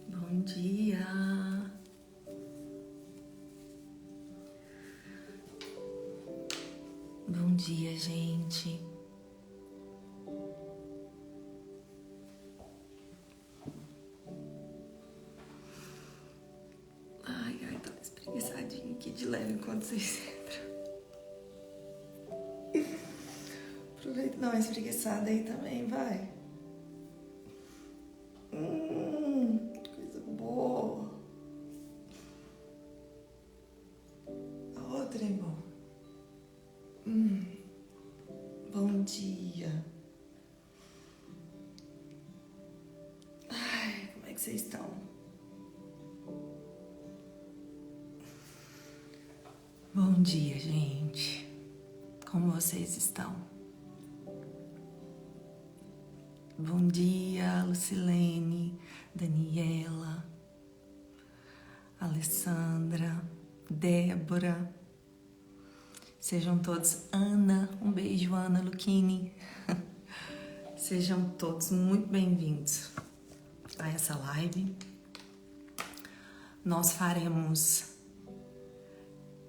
Bom dia. Bom dia, gente. Ai, tô espreguiçadinha aqui de leve enquanto vocês entram. Aproveita e dá uma espreguiçada aí também, vai. Coisa boa. A outra é boa. Bom dia. Ai, como é que vocês estão? Bom dia, gente. Como vocês estão? Bom dia, Lucilene, Daniela, Alessandra, Débora. Sejam todos, Ana, um beijo, Ana Luchini. Sejam todos muito bem-vindos a essa live. Nós faremos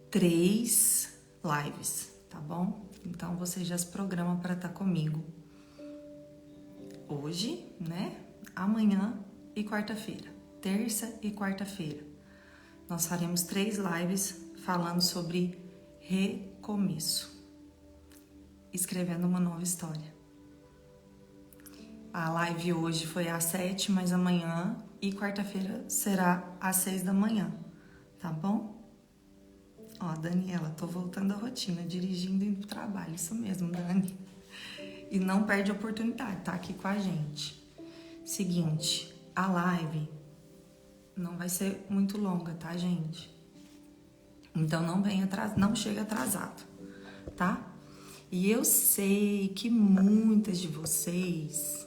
3 lives, tá bom? Então você já se programa para estar comigo hoje, né? Amanhã e quarta-feira, terça e quarta-feira. Nós faremos 3 lives falando sobre recomeço, escrevendo uma nova história. A live hoje foi às 7, mas amanhã e quarta-feira será às 6 da manhã, tá bom? Ó, Daniela, tô voltando à rotina, dirigindo e indo pro trabalho, isso mesmo, Dani. E não perde a oportunidade, tá aqui com a gente. Seguinte, a live não vai ser muito longa, tá, gente? Então não chega atrasado, tá? E eu sei que muitas de vocês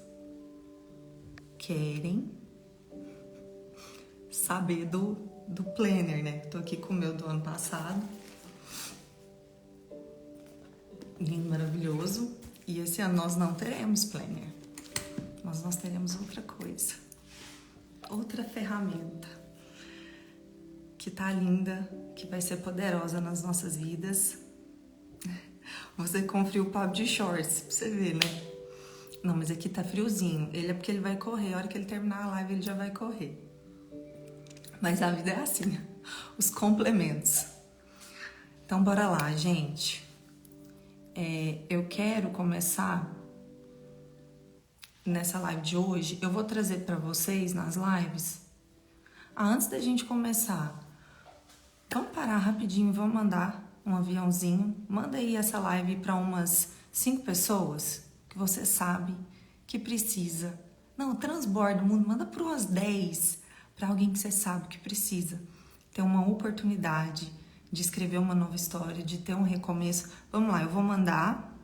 querem saber do planner, né? Tô aqui com o meu do ano passado. Lindo, maravilhoso. E esse ano nós não teremos planner. Mas nós teremos outra coisa. Outra ferramenta. Que tá linda, que vai ser poderosa nas nossas vidas. Você com frio papo de shorts, pra você ver, né? Não, mas aqui tá friozinho. Ele é porque ele vai correr. A hora que ele terminar a live, ele já vai correr. Mas a vida é assim, os complementos. Então, bora lá, gente. Eu quero começar nessa live de hoje. Eu vou trazer para vocês nas lives. Antes da gente começar, vamos parar rapidinho, vamos mandar um aviãozinho. Manda aí essa live para umas 5 pessoas que você sabe que precisa. Não, transborda o mundo, manda para umas 10, para alguém que você sabe que precisa ter uma oportunidade de escrever uma nova história, de ter um recomeço. Vamos lá, eu vou mandar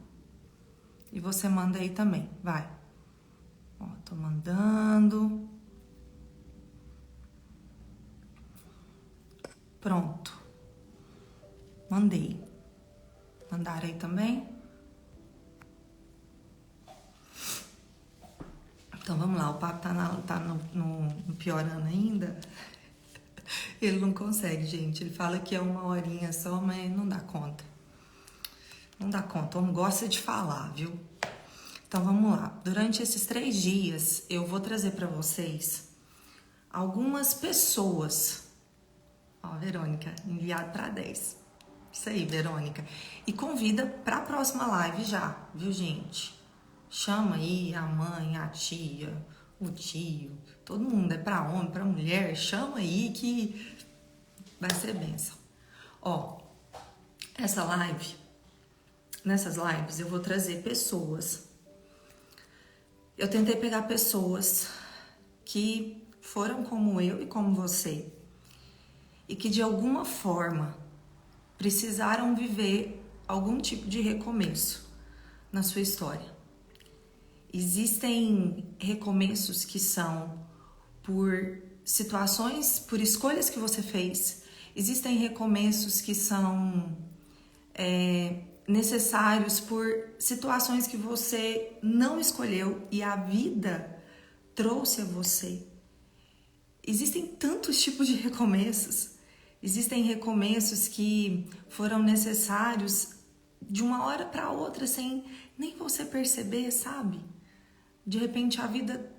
e você manda aí também, vai. Ó, tô mandando. Pronto. Mandei. Mandaram aí também? Então vamos lá, o papo tá no piorando ainda. Ele não consegue, gente. Ele fala que é 1 horinha só, mas não dá conta. Não dá conta. O homem gosta de falar, viu? Então vamos lá. Durante esses 3 dias, eu vou trazer para vocês algumas pessoas. Ó, Verônica, enviado para 10. Isso aí, Verônica. E convida para a próxima live já, viu, gente? Chama aí a mãe, a tia, o tio, todo mundo, é para homem, para mulher, chama aí que vai ser bênção. Ó, nessas lives eu vou trazer pessoas. Eu tentei pegar pessoas que foram como eu e como você e que de alguma forma precisaram viver algum tipo de recomeço na sua história. Existem recomeços que são por situações, por escolhas que você fez. Existem recomeços que são necessários por situações que você não escolheu e a vida trouxe a você. Existem tantos tipos de recomeços. Existem recomeços que foram necessários de uma hora para outra sem nem você perceber, sabe? De repente a vida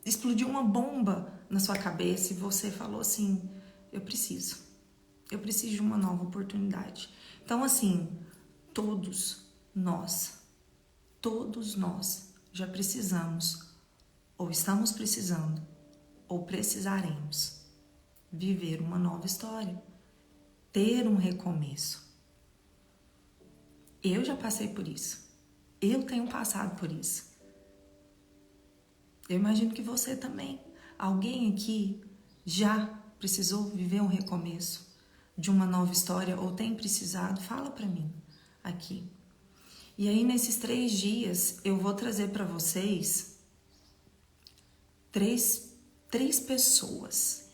explodiu uma bomba na sua cabeça e você falou assim, eu preciso de uma nova oportunidade. Então assim, todos nós já precisamos, ou estamos precisando, ou precisaremos viver uma nova história, ter um recomeço. Eu já passei por isso, eu tenho passado por isso. Eu imagino que você também. Alguém aqui já precisou viver um recomeço de uma nova história ou tem precisado? Fala pra mim aqui. E aí nesses 3 dias eu vou trazer pra vocês três pessoas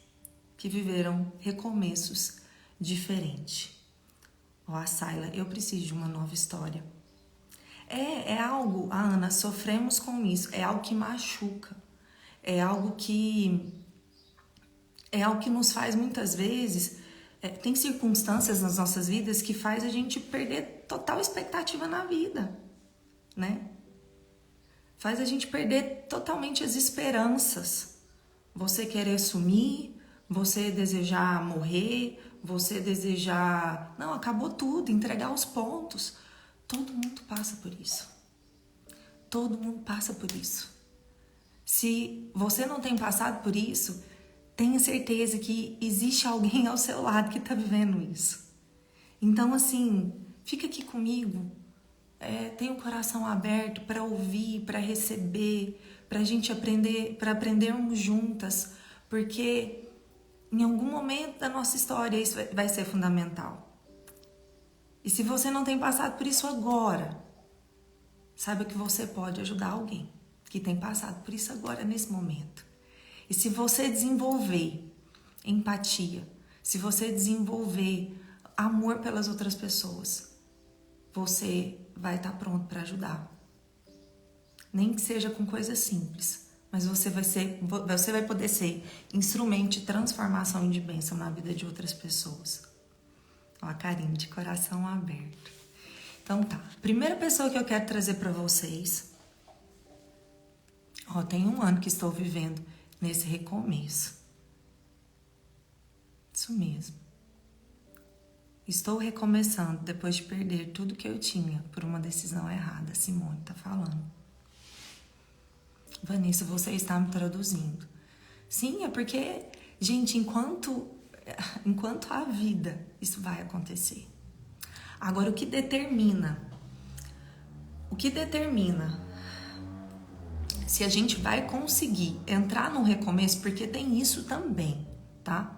que viveram recomeços diferentes. Ó, a Sayla, eu preciso de uma nova história. É algo, Ana, sofremos com isso, é algo que machuca, é algo que nos faz muitas vezes, tem circunstâncias nas nossas vidas que faz a gente perder total expectativa na vida, né? Faz a gente perder totalmente as esperanças. Você querer sumir, você desejar morrer, você desejar, não, acabou tudo, entregar os pontos. Todo mundo passa por isso. Todo mundo passa por isso. Se você não tem passado por isso, tenha certeza que existe alguém ao seu lado que está vivendo isso. Então, assim, fica aqui comigo. Tenha o coração aberto para ouvir, para receber, para a gente aprender, para aprendermos juntas, porque em algum momento da nossa história isso vai ser fundamental. E se você não tem passado por isso agora, saiba que você pode ajudar alguém que tem passado por isso agora, nesse momento. E se você desenvolver empatia, se você desenvolver amor pelas outras pessoas, você vai estar pronto para ajudar. Nem que seja com coisas simples, mas você vai poder ser instrumento de transformação e de bênção na vida de outras pessoas. Ó, a Karine, de coração aberto. Então tá, primeira pessoa que eu quero trazer para vocês. Ó, tem 1 ano que estou vivendo nesse recomeço. Isso mesmo. Estou recomeçando depois de perder tudo que eu tinha por uma decisão errada. Simone tá falando. Vanessa, você está me traduzindo. Sim, é porque, gente, enquanto há vida, isso vai acontecer. Agora, o que determina se a gente vai conseguir entrar no recomeço, porque tem isso também, tá?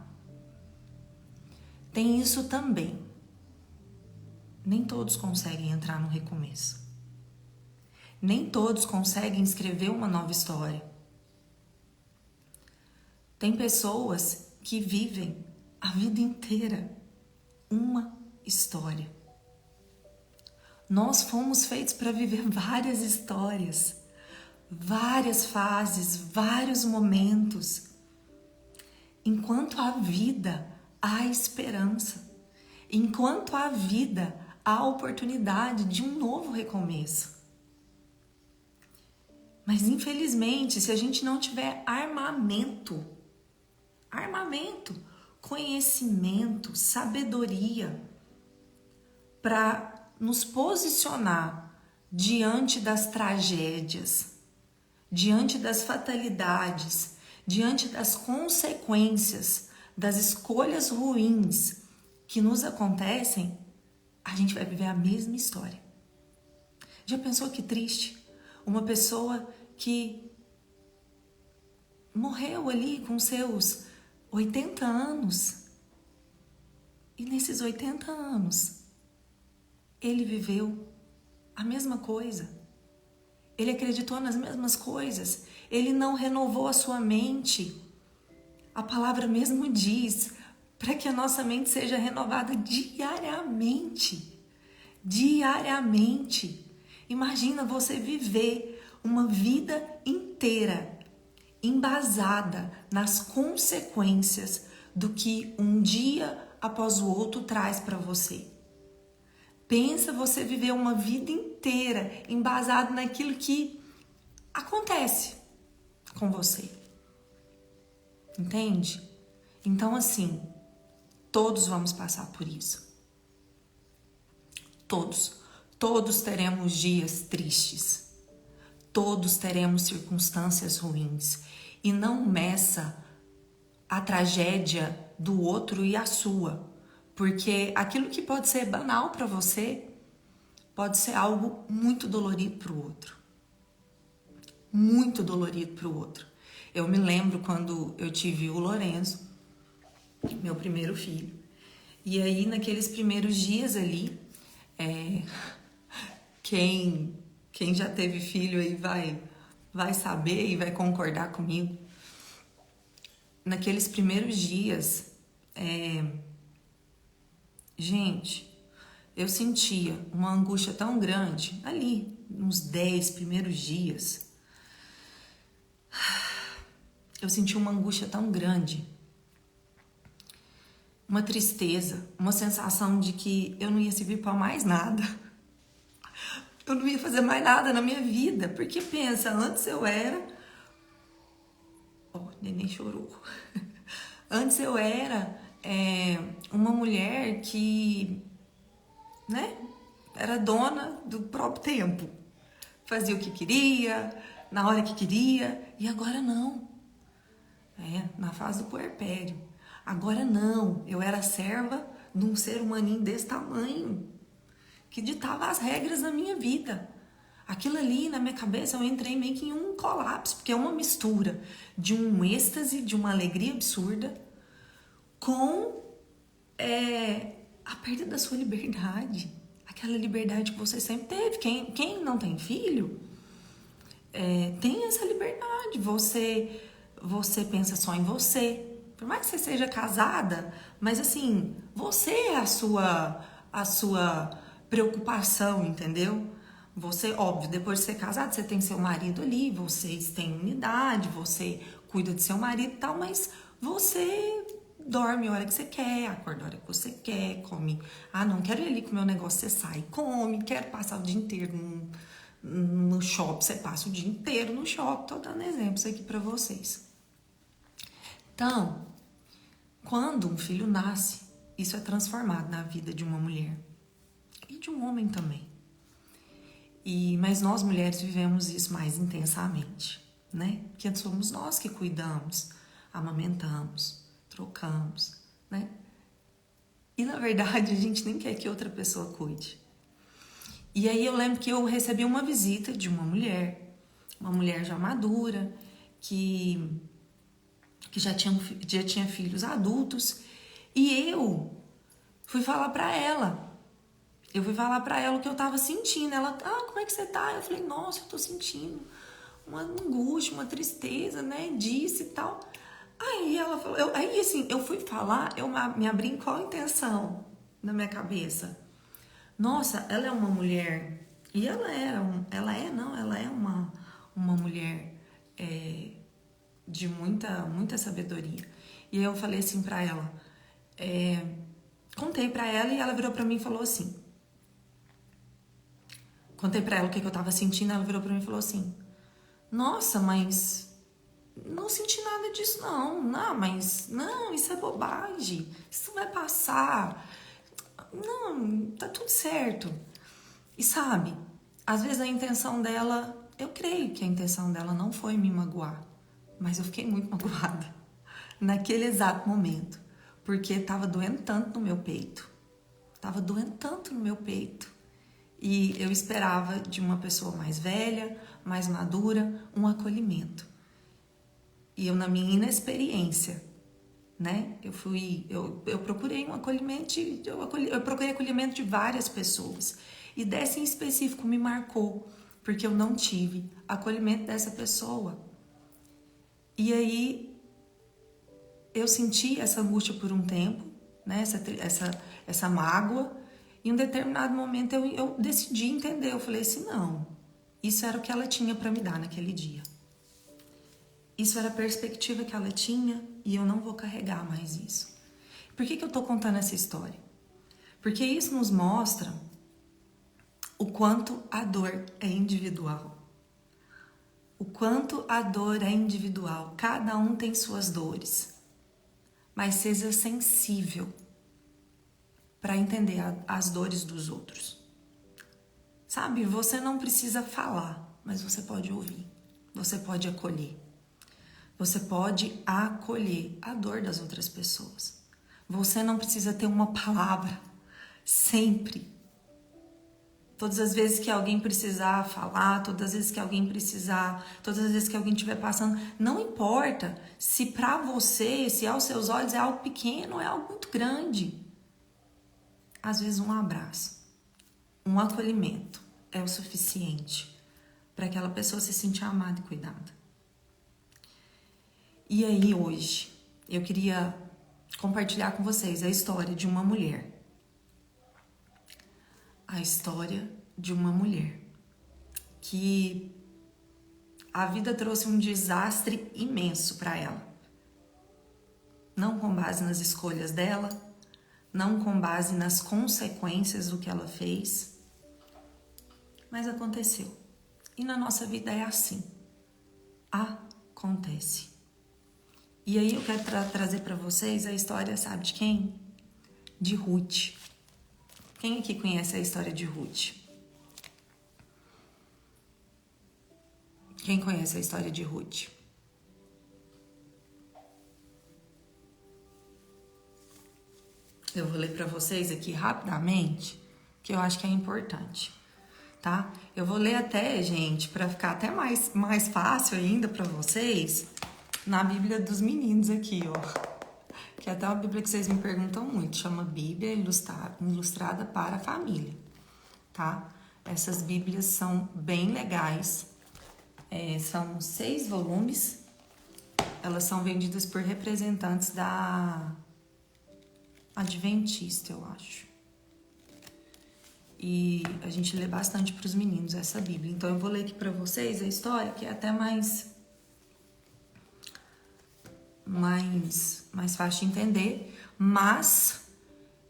Tem isso também. Nem todos conseguem entrar no recomeço. Nem todos conseguem escrever uma nova história. Tem pessoas que vivem a vida inteira uma história. Nós fomos feitos para viver várias histórias, várias fases, vários momentos. Enquanto há vida, há esperança. Enquanto há vida, há oportunidade de um novo recomeço. Mas infelizmente, se a gente não tiver armamento, conhecimento, sabedoria para nos posicionar diante das tragédias, diante das fatalidades, diante das consequências das escolhas ruins que nos acontecem, a gente vai viver a mesma história. Já pensou que triste? Uma pessoa que morreu ali com seus 80 anos. E nesses 80 anos, ele viveu a mesma coisa. Ele acreditou nas mesmas coisas. Ele não renovou a sua mente. A palavra mesmo diz para que a nossa mente seja renovada diariamente. diariamente. Imagina você viver uma vida inteira embasada nas consequências do que um dia após o outro traz para você. Pensa você viver uma vida inteira embasado naquilo que acontece com você. Entende? Então, assim, todos vamos passar por isso. Todos teremos dias tristes. Todos teremos circunstâncias ruins. E não meça a tragédia do outro e a sua. Porque aquilo que pode ser banal para você pode ser algo muito dolorido para o outro. Muito dolorido para o outro. Eu me lembro quando eu tive o Lorenzo, meu primeiro filho. E aí, naqueles primeiros dias ali, quem já teve filho aí vai saber e vai concordar comigo. Naqueles primeiros dias, gente, eu sentia uma angústia tão grande ali, nos 10 primeiros dias. Eu senti uma angústia tão grande, uma tristeza, uma sensação de que eu não ia servir para mais nada. Eu não ia fazer mais nada na minha vida, porque pensa, antes eu era... neném chorou. Antes eu era uma mulher que, né, era dona do próprio tempo. Fazia o que queria, na hora que queria, e agora não. Na fase do puerpério. Agora não, eu era serva de um ser humaninho desse tamanho, que ditava as regras da minha vida. Aquilo ali na minha cabeça, eu entrei meio que em um colapso, porque é uma mistura de um êxtase, de uma alegria absurda, com a perda da sua liberdade. Aquela liberdade que você sempre teve. Quem não tem filho, tem essa liberdade. Você pensa só em você. Por mais que você seja casada, mas assim, você é a sua preocupação, entendeu? Você, óbvio, depois de ser casado, você tem seu marido ali, vocês têm unidade, você cuida de seu marido e tal, mas você dorme a hora que você quer, acorda a hora que você quer, come. Não quero ir ali comer um negócio, você sai, come. Quero passar o dia inteiro no shopping, você passa o dia inteiro no shopping. Tô dando exemplos aqui pra vocês. Então, quando um filho nasce, isso é transformado na vida de uma mulher e de um homem também. Mas nós mulheres vivemos isso mais intensamente, né? Porque somos nós que cuidamos, amamentamos, trocamos, né? E na verdade a gente nem quer que outra pessoa cuide. E aí eu lembro que eu recebi uma visita de uma mulher já madura, que já tinha filhos adultos, e eu fui falar pra ela. O que eu tava sentindo. Ela, como é que você tá? Eu falei, nossa, eu tô sentindo uma angústia, uma tristeza, né, disso e tal. Aí ela falou, eu fui falar, eu me abri em qual intenção na minha cabeça? Nossa, ela é uma mulher, e ela é uma mulher de muita sabedoria. E aí eu falei assim pra ela, contei pra ela e ela virou pra mim e falou assim, contei pra ela o que eu tava sentindo, ela virou pra mim e falou assim, nossa, mas não senti nada disso não, não, isso é bobagem, isso vai passar, não, tá tudo certo. E sabe, às vezes a intenção dela, eu creio que a intenção dela não foi me magoar, mas eu fiquei muito magoada naquele exato momento, porque tava doendo tanto no meu peito, e eu esperava de uma pessoa mais velha, mais madura, um acolhimento. E eu, na minha inexperiência, né, eu procurei um acolhimento, eu procurei acolhimento de várias pessoas. E dessa em específico me marcou, porque eu não tive acolhimento dessa pessoa. E aí eu senti essa angústia por um tempo, né, essa mágoa, em um determinado momento eu decidi entender. Eu falei assim, não, isso era o que ela tinha para me dar naquele dia. Isso era a perspectiva que ela tinha e eu não vou carregar mais isso. Por que eu tô contando essa história? Porque isso nos mostra o quanto a dor é individual. O quanto a dor é individual. Cada um tem suas dores. Mas seja sensível para entender as dores dos outros. Sabe, você não precisa falar, mas você pode ouvir. Você pode acolher. Você pode acolher a dor das outras pessoas. Você não precisa ter uma palavra sempre. Todas as vezes que alguém precisar falar, todas as vezes que alguém precisar, todas as vezes que alguém estiver passando, não importa se para você, se aos seus olhos é algo pequeno ou é algo muito grande. Às vezes um abraço, um acolhimento é o suficiente para aquela pessoa se sentir amada e cuidada. E aí hoje eu queria compartilhar com vocês a história de uma mulher. A história de uma mulher que a vida trouxe um desastre imenso para ela. Não com base nas escolhas dela, não com base nas consequências do que ela fez, mas aconteceu. E na nossa vida é assim. Acontece. E aí eu quero trazer para vocês a história, sabe de quem? De Ruth. Quem aqui conhece a história de Ruth? Quem conhece a história de Ruth? Eu vou ler para vocês aqui rapidamente, que eu acho que é importante, tá? Eu vou ler até, gente, para ficar até mais fácil ainda para vocês, na Bíblia dos Meninos aqui, ó. Que é até uma Bíblia que vocês me perguntam muito, chama Bíblia Ilustrada para a Família, tá? Essas Bíblias são bem legais, são 6 volumes, elas são vendidas por representantes da Adventista, eu acho. E a gente lê bastante para os meninos essa Bíblia, então eu vou ler aqui para vocês a história, que é até mais fácil de entender, mas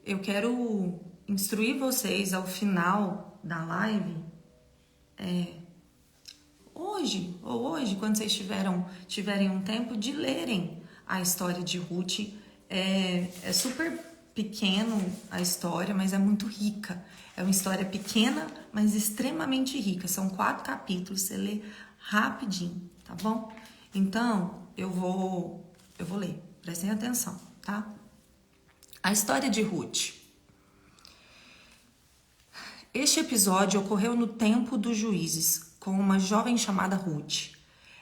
eu quero instruir vocês ao final da live, hoje, quando vocês tiverem um tempo, de lerem a história de Ruth. É super pequeno a história, mas é muito rica. É uma história pequena, mas extremamente rica. São 4 capítulos, você lê rapidinho, tá bom? Então, eu vou ler, prestem atenção, tá? A história de Ruth. Este episódio ocorreu no tempo dos juízes, com uma jovem chamada Ruth.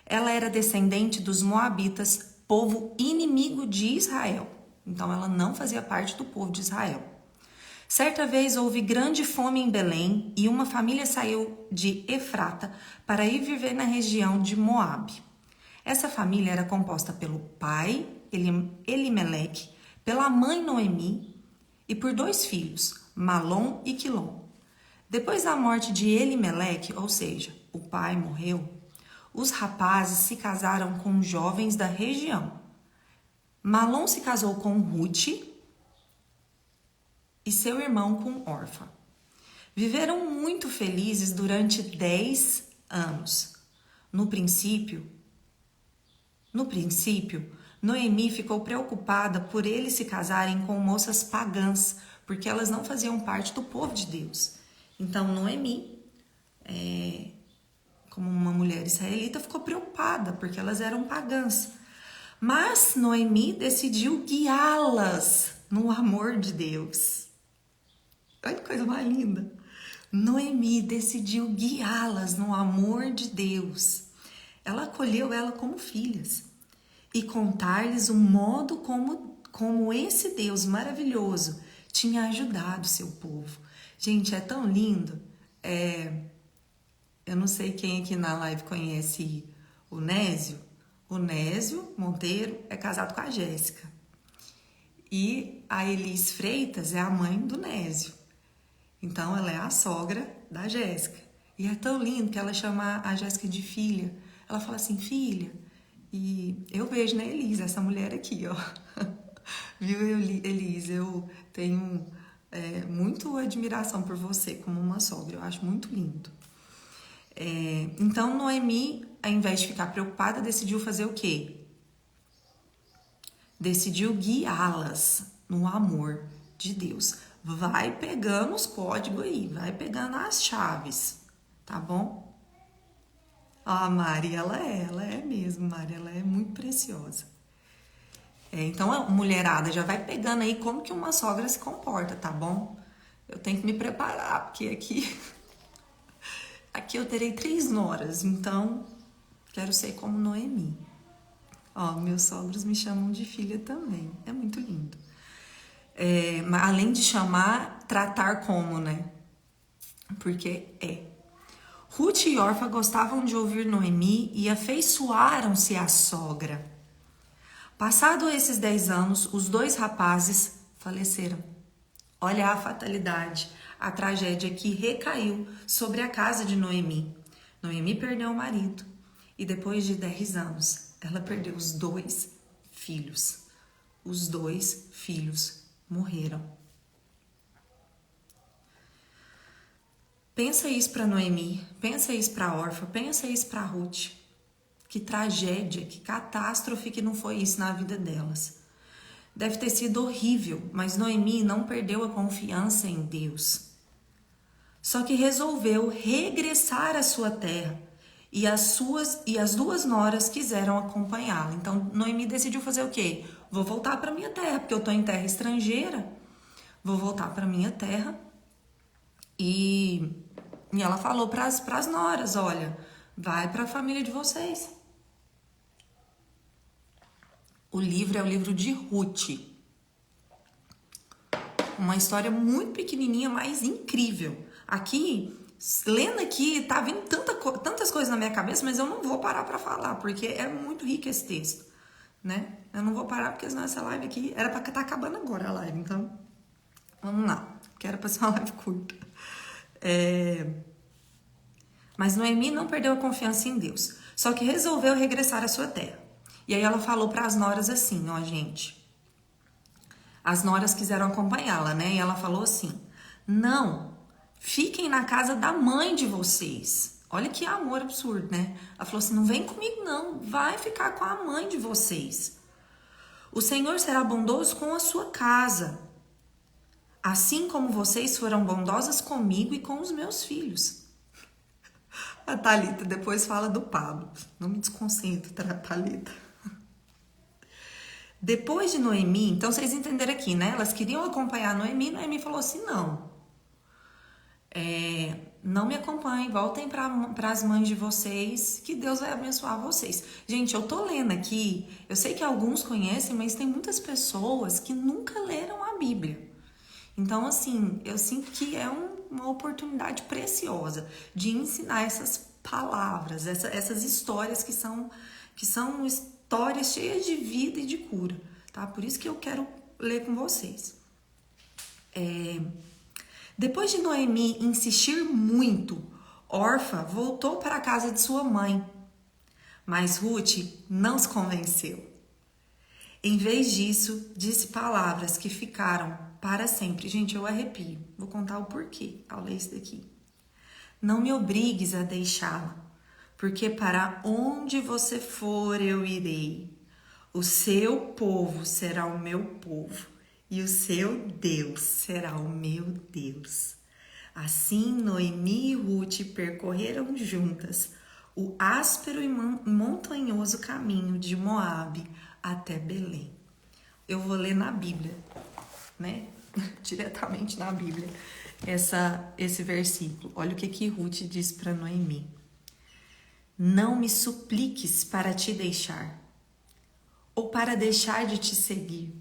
Ela era descendente dos Moabitas, povo inimigo de Israel. Então, ela não fazia parte do povo de Israel. Certa vez houve grande fome em Belém e uma família saiu de Efrata para ir viver na região de Moabe. Essa família era composta pelo pai, Elimeleque, pela mãe Noemi e por 2 filhos, Malom e Quilom. Depois da morte de Elimeleque, ou seja, o pai morreu, os rapazes se casaram com jovens da região. Malom se casou com Ruth e seu irmão com Orfa. Viveram muito felizes durante 10 anos. No princípio, Noemi ficou preocupada por eles se casarem com moças pagãs, porque elas não faziam parte do povo de Deus. Então, Noemi, como uma mulher israelita, ficou preocupada, porque elas eram pagãs. Mas Noemi decidiu guiá-las no amor de Deus. Olha que coisa mais linda. Noemi decidiu guiá-las no amor de Deus. Ela acolheu ela como filhas e contar-lhes o modo como esse Deus maravilhoso tinha ajudado seu povo. Gente, é tão lindo. Eu não sei quem aqui na live conhece o Nésio. O Nésio Monteiro é casado com a Jéssica. E a Elis Freitas é a mãe do Nésio. Então, ela é a sogra da Jéssica. E é tão lindo que ela chama a Jéssica de filha. Ela fala assim, filha. E eu vejo na Elisa, essa mulher aqui, ó. Viu, Elisa? Eu tenho muito admiração por você como uma sogra. Eu acho muito lindo. Então, Noemi, ao invés de ficar preocupada, decidiu fazer o quê? Decidiu guiá-las no amor de Deus. Vai pegando os códigos aí, vai pegando as chaves, tá bom? A Mari, ela é mesmo, Mari, ela é muito preciosa. Então, a mulherada já vai pegando aí como que uma sogra se comporta, tá bom? Eu tenho que me preparar, porque aqui eu terei 3 noras, então quero ser como Noemi. Ó, meus sogros me chamam de filha também, é muito lindo. Além de chamar, tratar como, né? Porque Ruth e Orfa gostavam de ouvir Noemi e afeiçoaram-se à sogra. Passado esses 10 anos, os 2 rapazes faleceram. Olha a fatalidade, a tragédia que recaiu sobre a casa de Noemi. Noemi perdeu o marido e depois de 10 anos, ela perdeu os 2 filhos. Os 2 filhos morreram. Pensa isso para Noemi, pensa isso para Orfa, pensa isso para Ruth. Que tragédia, que catástrofe que não foi isso na vida delas. Deve ter sido horrível, mas Noemi não perdeu a confiança em Deus. Só que resolveu regressar à sua terra e as 2 noras quiseram acompanhá-la. Então Noemi decidiu fazer o quê? Vou voltar para minha terra, porque eu estou em terra estrangeira. Vou voltar para minha terra. E ela falou para as noras, olha, vai para a família de vocês. O livro é o livro de Ruth. Uma história muito pequenininha, mas incrível. Aqui, lendo aqui, tá vindo tantas coisas na minha cabeça, mas eu não vou parar para falar, porque é muito rico esse texto, né? Eu não vou parar, porque senão essa live aqui era para estar acabando agora a live, então vamos lá, que era para ser uma live curta. Mas Noemi não perdeu a confiança em Deus, só que resolveu regressar à sua terra. E aí ela falou para as noras assim, ó, gente. As noras quiseram acompanhá-la, né? E ela falou assim: não, fiquem na casa da mãe de vocês. Olha que amor absurdo, né? Ela falou assim: não vem comigo, não. Vai ficar com a mãe de vocês. O Senhor será bondoso com a sua casa, assim como vocês foram bondosas comigo e com os meus filhos. A Thalita depois fala do Pablo. Não me desconcentra, Thalita. Depois de Noemi, então vocês entenderam aqui, né? Elas queriam acompanhar Noemi, Noemi falou assim, não. Não me acompanhem, voltem para as mães de vocês, que Deus vai abençoar vocês. Gente, eu tô lendo aqui, eu sei que alguns conhecem, mas tem muitas pessoas que nunca leram a Bíblia. Então, assim, eu sinto que é uma oportunidade preciosa de ensinar essas palavras, essas histórias que são histórias cheias de vida e de cura, tá? Por isso que eu quero ler com vocês. Depois de Noemi insistir muito, Orfa voltou para a casa de sua mãe, mas Ruth não se convenceu. Em vez disso, disse palavras que ficaram para sempre. Gente, eu arrepio. Vou contar o porquê ao ler isso daqui. Não me obrigues a deixá-la, porque para onde você for eu irei. O seu povo será o meu povo e o seu Deus será o meu Deus. Assim, Noemi e Ruth percorreram juntas o áspero e montanhoso caminho de Moabe até Belém. Eu vou ler na Bíblia, né? Diretamente na Bíblia, esse versículo. Olha o que Ruth diz para Noemi. Não me supliques para te deixar, ou para deixar de te seguir,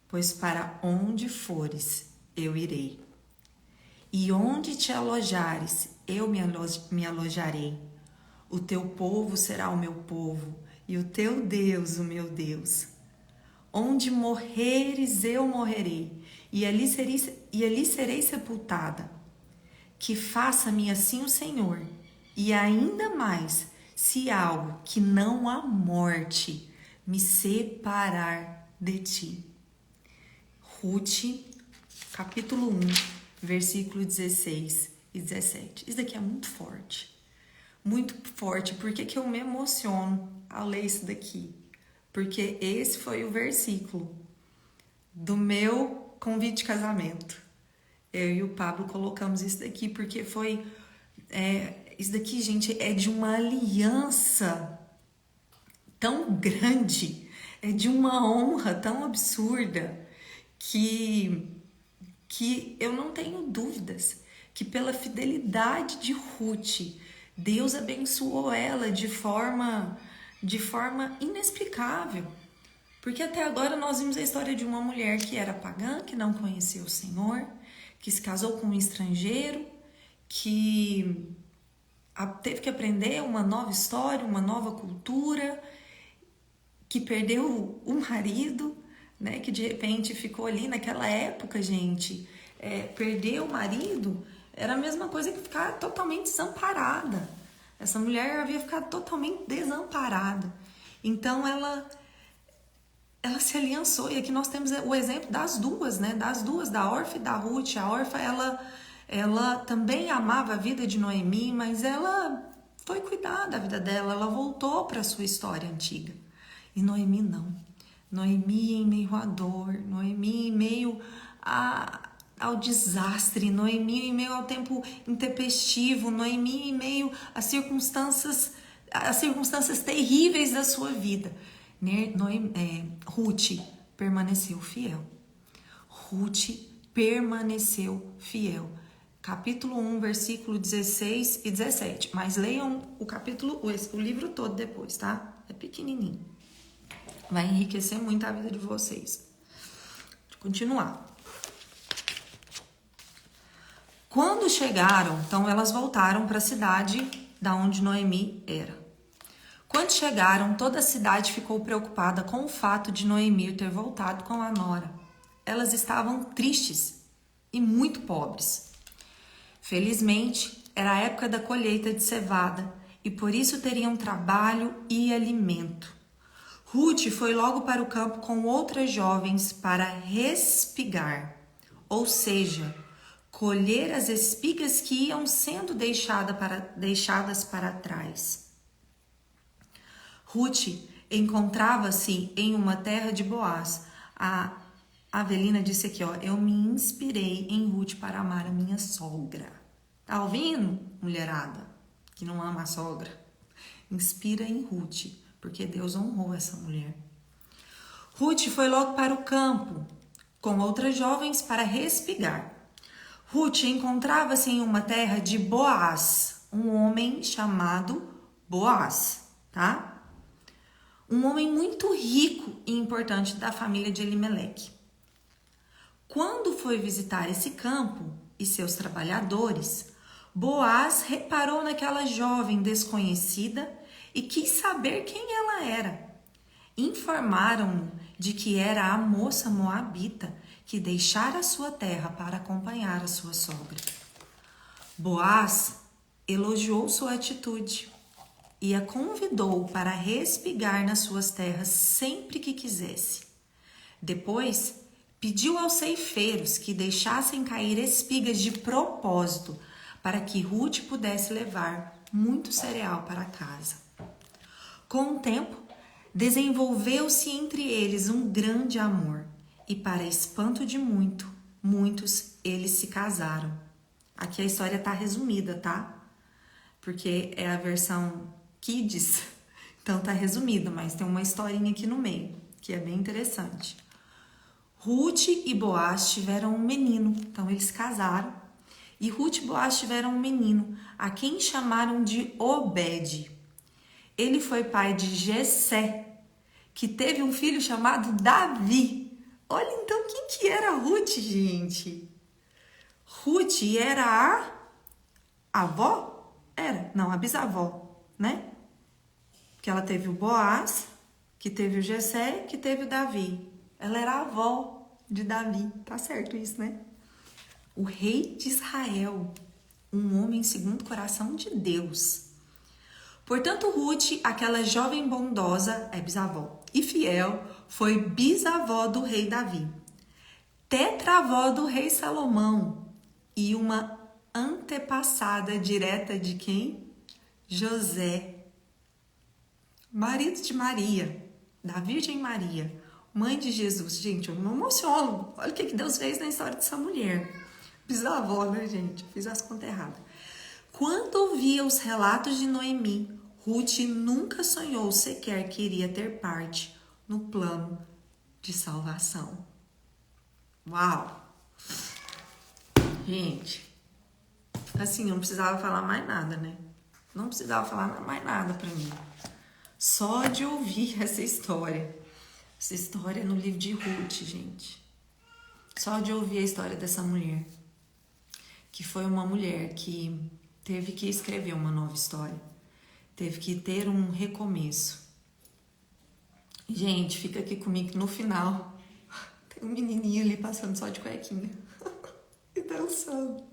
pois para onde fores, eu irei. E onde te alojares, eu me alojarei. O teu povo será o meu povo, e o teu Deus, o meu Deus. Onde morreres, eu morrerei, e ali serei sepultada. que faça-me assim o Senhor, e ainda mais, se algo que não há morte me separar de ti. Ruth, capítulo 1, versículo 16 e 17. Isso daqui é muito forte. Muito forte. Por que eu me emociono ao ler isso daqui? Porque esse foi o versículo do meu convite de casamento. Eu e o Pablo colocamos isso daqui porque foi... isso daqui, gente, é de uma aliança tão grande, é de uma honra tão absurda que eu não tenho dúvidas que pela fidelidade de Ruth, Deus abençoou ela de forma inexplicável. Porque até agora nós vimos a história de uma mulher que era pagã, que não conhecia o Senhor, que se casou com um estrangeiro, que teve que aprender uma nova história, uma nova cultura, que perdeu o marido, né? Que de repente ficou ali naquela época, gente. Perder o marido era a mesma coisa que ficar totalmente desamparada. Essa mulher havia ficado totalmente desamparada. Então ela se aliançou. E aqui nós temos o exemplo das duas, né? Das duas, da Orfa e da Ruth. A Orfa, ela também amava a vida de Noemi, mas ela foi cuidar da vida dela. Ela voltou para a sua história antiga. E Noemi não. Noemi em meio à dor, Noemi em meio ao desastre, Noemi em meio ao tempo intempestivo, Noemi em meio às circunstâncias terríveis da sua vida. Ruth permaneceu fiel. Ruth permaneceu fiel. Capítulo 1, versículo 16 e 17. Mas leiam o livro todo depois, tá? É pequenininho. Vai enriquecer muito a vida de vocês. Vou continuar. Quando chegaram, então elas voltaram para a cidade da onde Noemi era. Quando chegaram, toda a cidade ficou preocupada com o fato de Noemi ter voltado com a nora. Elas estavam tristes e muito pobres. Felizmente, era a época da colheita de cevada e por isso teriam trabalho e alimento. Ruth foi logo para o campo com outras jovens para respigar, ou seja, colher as espigas que iam sendo deixadas para trás. Ruth encontrava-se em uma terra de Boaz. A Avelina disse aqui, ó, eu me inspirei em Ruth para amar a minha sogra. Tá ouvindo, mulherada, que não ama a sogra? Inspira em Ruth, porque Deus honrou essa mulher. Ruth foi logo para o campo, com outras jovens para respigar. Ruth encontrava-se em uma terra de Boaz, um homem chamado Boaz, tá? Um homem muito rico e importante da família de Elimeleque. Quando foi visitar esse campo e seus trabalhadores, Boaz reparou naquela jovem desconhecida e quis saber quem ela era. Informaram-no de que era a moça moabita que deixara a sua terra para acompanhar a sua sogra. Boaz elogiou sua atitude e a convidou para respigar nas suas terras sempre que quisesse. Depois, pediu aos ceifeiros que deixassem cair espigas de propósito para que Ruth pudesse levar muito cereal para casa. Com o tempo, desenvolveu-se entre eles um grande amor e, para espanto de muitos, eles se casaram. Aqui a história está resumida, tá? Porque é a versão Kids, então tá resumida, mas tem uma historinha aqui no meio, que é bem interessante. Ruth e Boaz tiveram um menino, então eles casaram. E Ruth e Boaz tiveram um menino, a quem chamaram de Obed. Ele foi pai de Jessé, que teve um filho chamado Davi. Olha então quem que era Ruth, gente. Ruth era a avó? Era, não, a bisavó, né? Que ela teve o Boaz, que teve o Jessé, que teve o Davi. Ela era a avó de Davi, tá certo isso, né? O rei de Israel um homem segundo o coração de Deus. Portanto, Ruth, aquela jovem bondosa, é bisavó, e fiel, foi bisavó do rei Davi, tetravó do rei Salomão e uma antepassada direta de quem? José, marido de Maria, da Virgem Maria, mãe de Jesus. Gente, eu me emociono. Olha o que Deus fez na história dessa mulher. Bisavó, né, gente? Fiz as contas erradas. Quando ouvia os relatos de Noemi, Ruth nunca sonhou sequer que iria ter parte no plano de salvação. Uau! Gente, assim, não precisava falar mais nada, né? Não precisava falar mais nada pra mim. Só de ouvir essa história no livro de Ruth, gente. Só de ouvir a história dessa mulher, que foi uma mulher que teve que escrever uma nova história, teve que ter um recomeço. Gente, fica aqui comigo que no final tem um menininho ali passando só de cuequinha e dançando.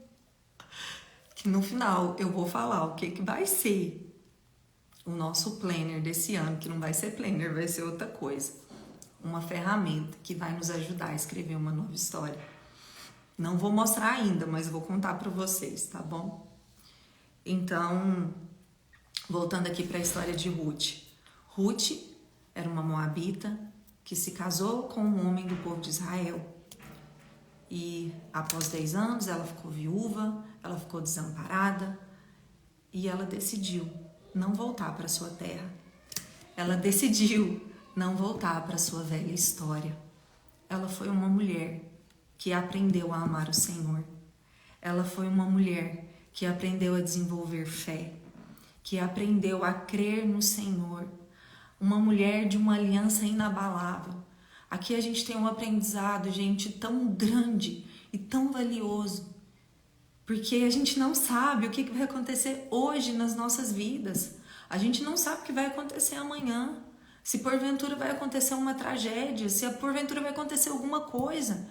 Que no final eu vou falar o que vai ser o nosso planner desse ano, que não vai ser planner, vai ser outra coisa. Uma ferramenta que vai nos ajudar a escrever uma nova história. Não vou mostrar ainda, mas vou contar para vocês, tá bom? Então, voltando aqui para a história de Ruth. Ruth era uma moabita que se casou com um homem do povo de Israel. E após 10 anos ela ficou viúva, ela ficou desamparada e ela decidiu não voltar para sua terra. Ela decidiu não voltar para sua velha história. Ela foi uma mulher que aprendeu a amar o Senhor. Ela foi uma mulher que aprendeu a desenvolver fé, que aprendeu a crer no Senhor. Uma mulher de uma aliança inabalável. Aqui a gente tem um aprendizado, gente, tão grande e tão valioso, porque a gente não sabe o que vai acontecer hoje nas nossas vidas. A gente não sabe o que vai acontecer amanhã. Se porventura vai acontecer uma tragédia, se porventura vai acontecer alguma coisa.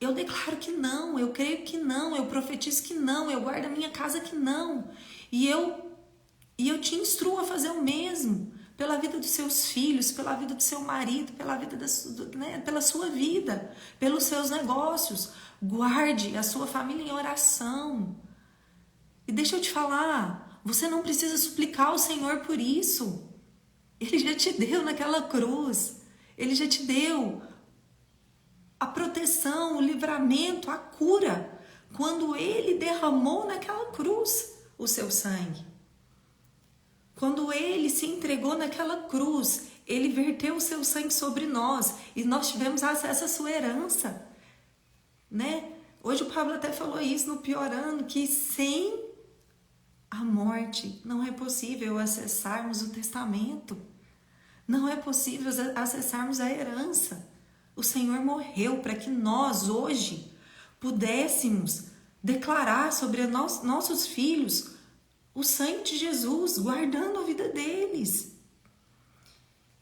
Eu declaro que não, eu creio que não, eu profetizo que não, eu guardo a minha casa que não. E eu te instruo a fazer o mesmo. Pela vida dos seus filhos, pela vida do seu marido, pela vida pela sua vida, pelos seus negócios. Guarde a sua família em oração. E deixa eu te falar, você não precisa suplicar ao Senhor por isso. Ele já te deu naquela cruz. Ele já te deu a proteção, o livramento, a cura, quando Ele derramou naquela cruz o seu sangue. Quando Ele se entregou naquela cruz, Ele verteu o seu sangue sobre nós e nós tivemos acesso à sua herança, né? Hoje o Pablo até falou isso no Piorando, que sem a morte não é possível acessarmos o testamento, não é possível acessarmos a herança. O Senhor morreu para que nós hoje pudéssemos declarar sobre nossos filhos o sangue de Jesus, guardando a vida deles.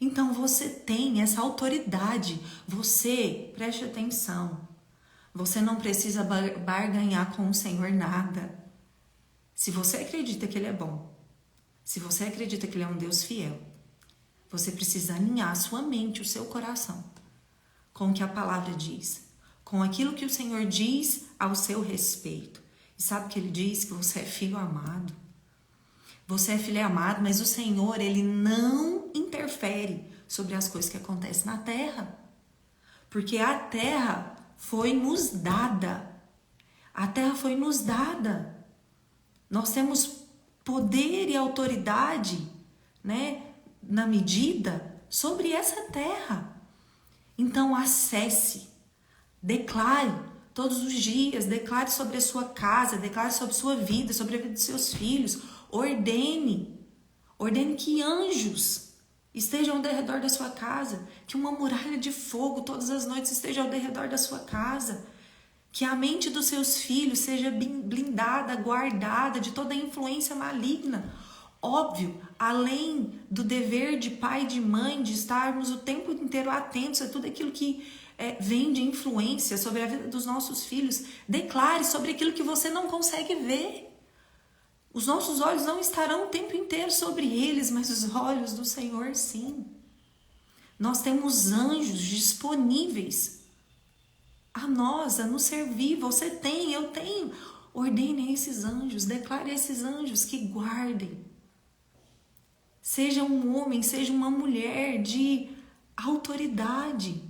Então você tem essa autoridade. Você, preste atenção, você não precisa barganhar com o Senhor nada. Se você acredita que Ele é bom, se você acredita que Ele é um Deus fiel, você precisa alinhar a sua mente, o seu coração, com o que a palavra diz, com aquilo que o Senhor diz ao seu respeito. E sabe que Ele diz que você é filho amado. Você é filho amado, mas o Senhor, Ele não interfere sobre as coisas que acontecem na terra. Porque a terra foi nos dada. A terra foi nos dada. Nós temos poder e autoridade, né, na medida sobre essa terra. Então acesse, declare todos os dias, declare sobre a sua casa, declare sobre a sua vida, sobre a vida dos seus filhos. Ordene que anjos estejam ao redor da sua casa, que uma muralha de fogo todas as noites esteja ao redor da sua casa, que a mente dos seus filhos seja blindada, guardada de toda influência maligna. Óbvio, além do dever de pai e de mãe, de estarmos o tempo inteiro atentos a tudo aquilo que vem de influência sobre a vida dos nossos filhos. Declare sobre aquilo que você não consegue ver. Os nossos olhos não estarão o tempo inteiro sobre eles, mas os olhos do Senhor sim. Nós temos anjos disponíveis a nós, a nos servir. Você tem, eu tenho. Ordene esses anjos, declare a esses anjos que guardem. Seja um homem, seja uma mulher de autoridade.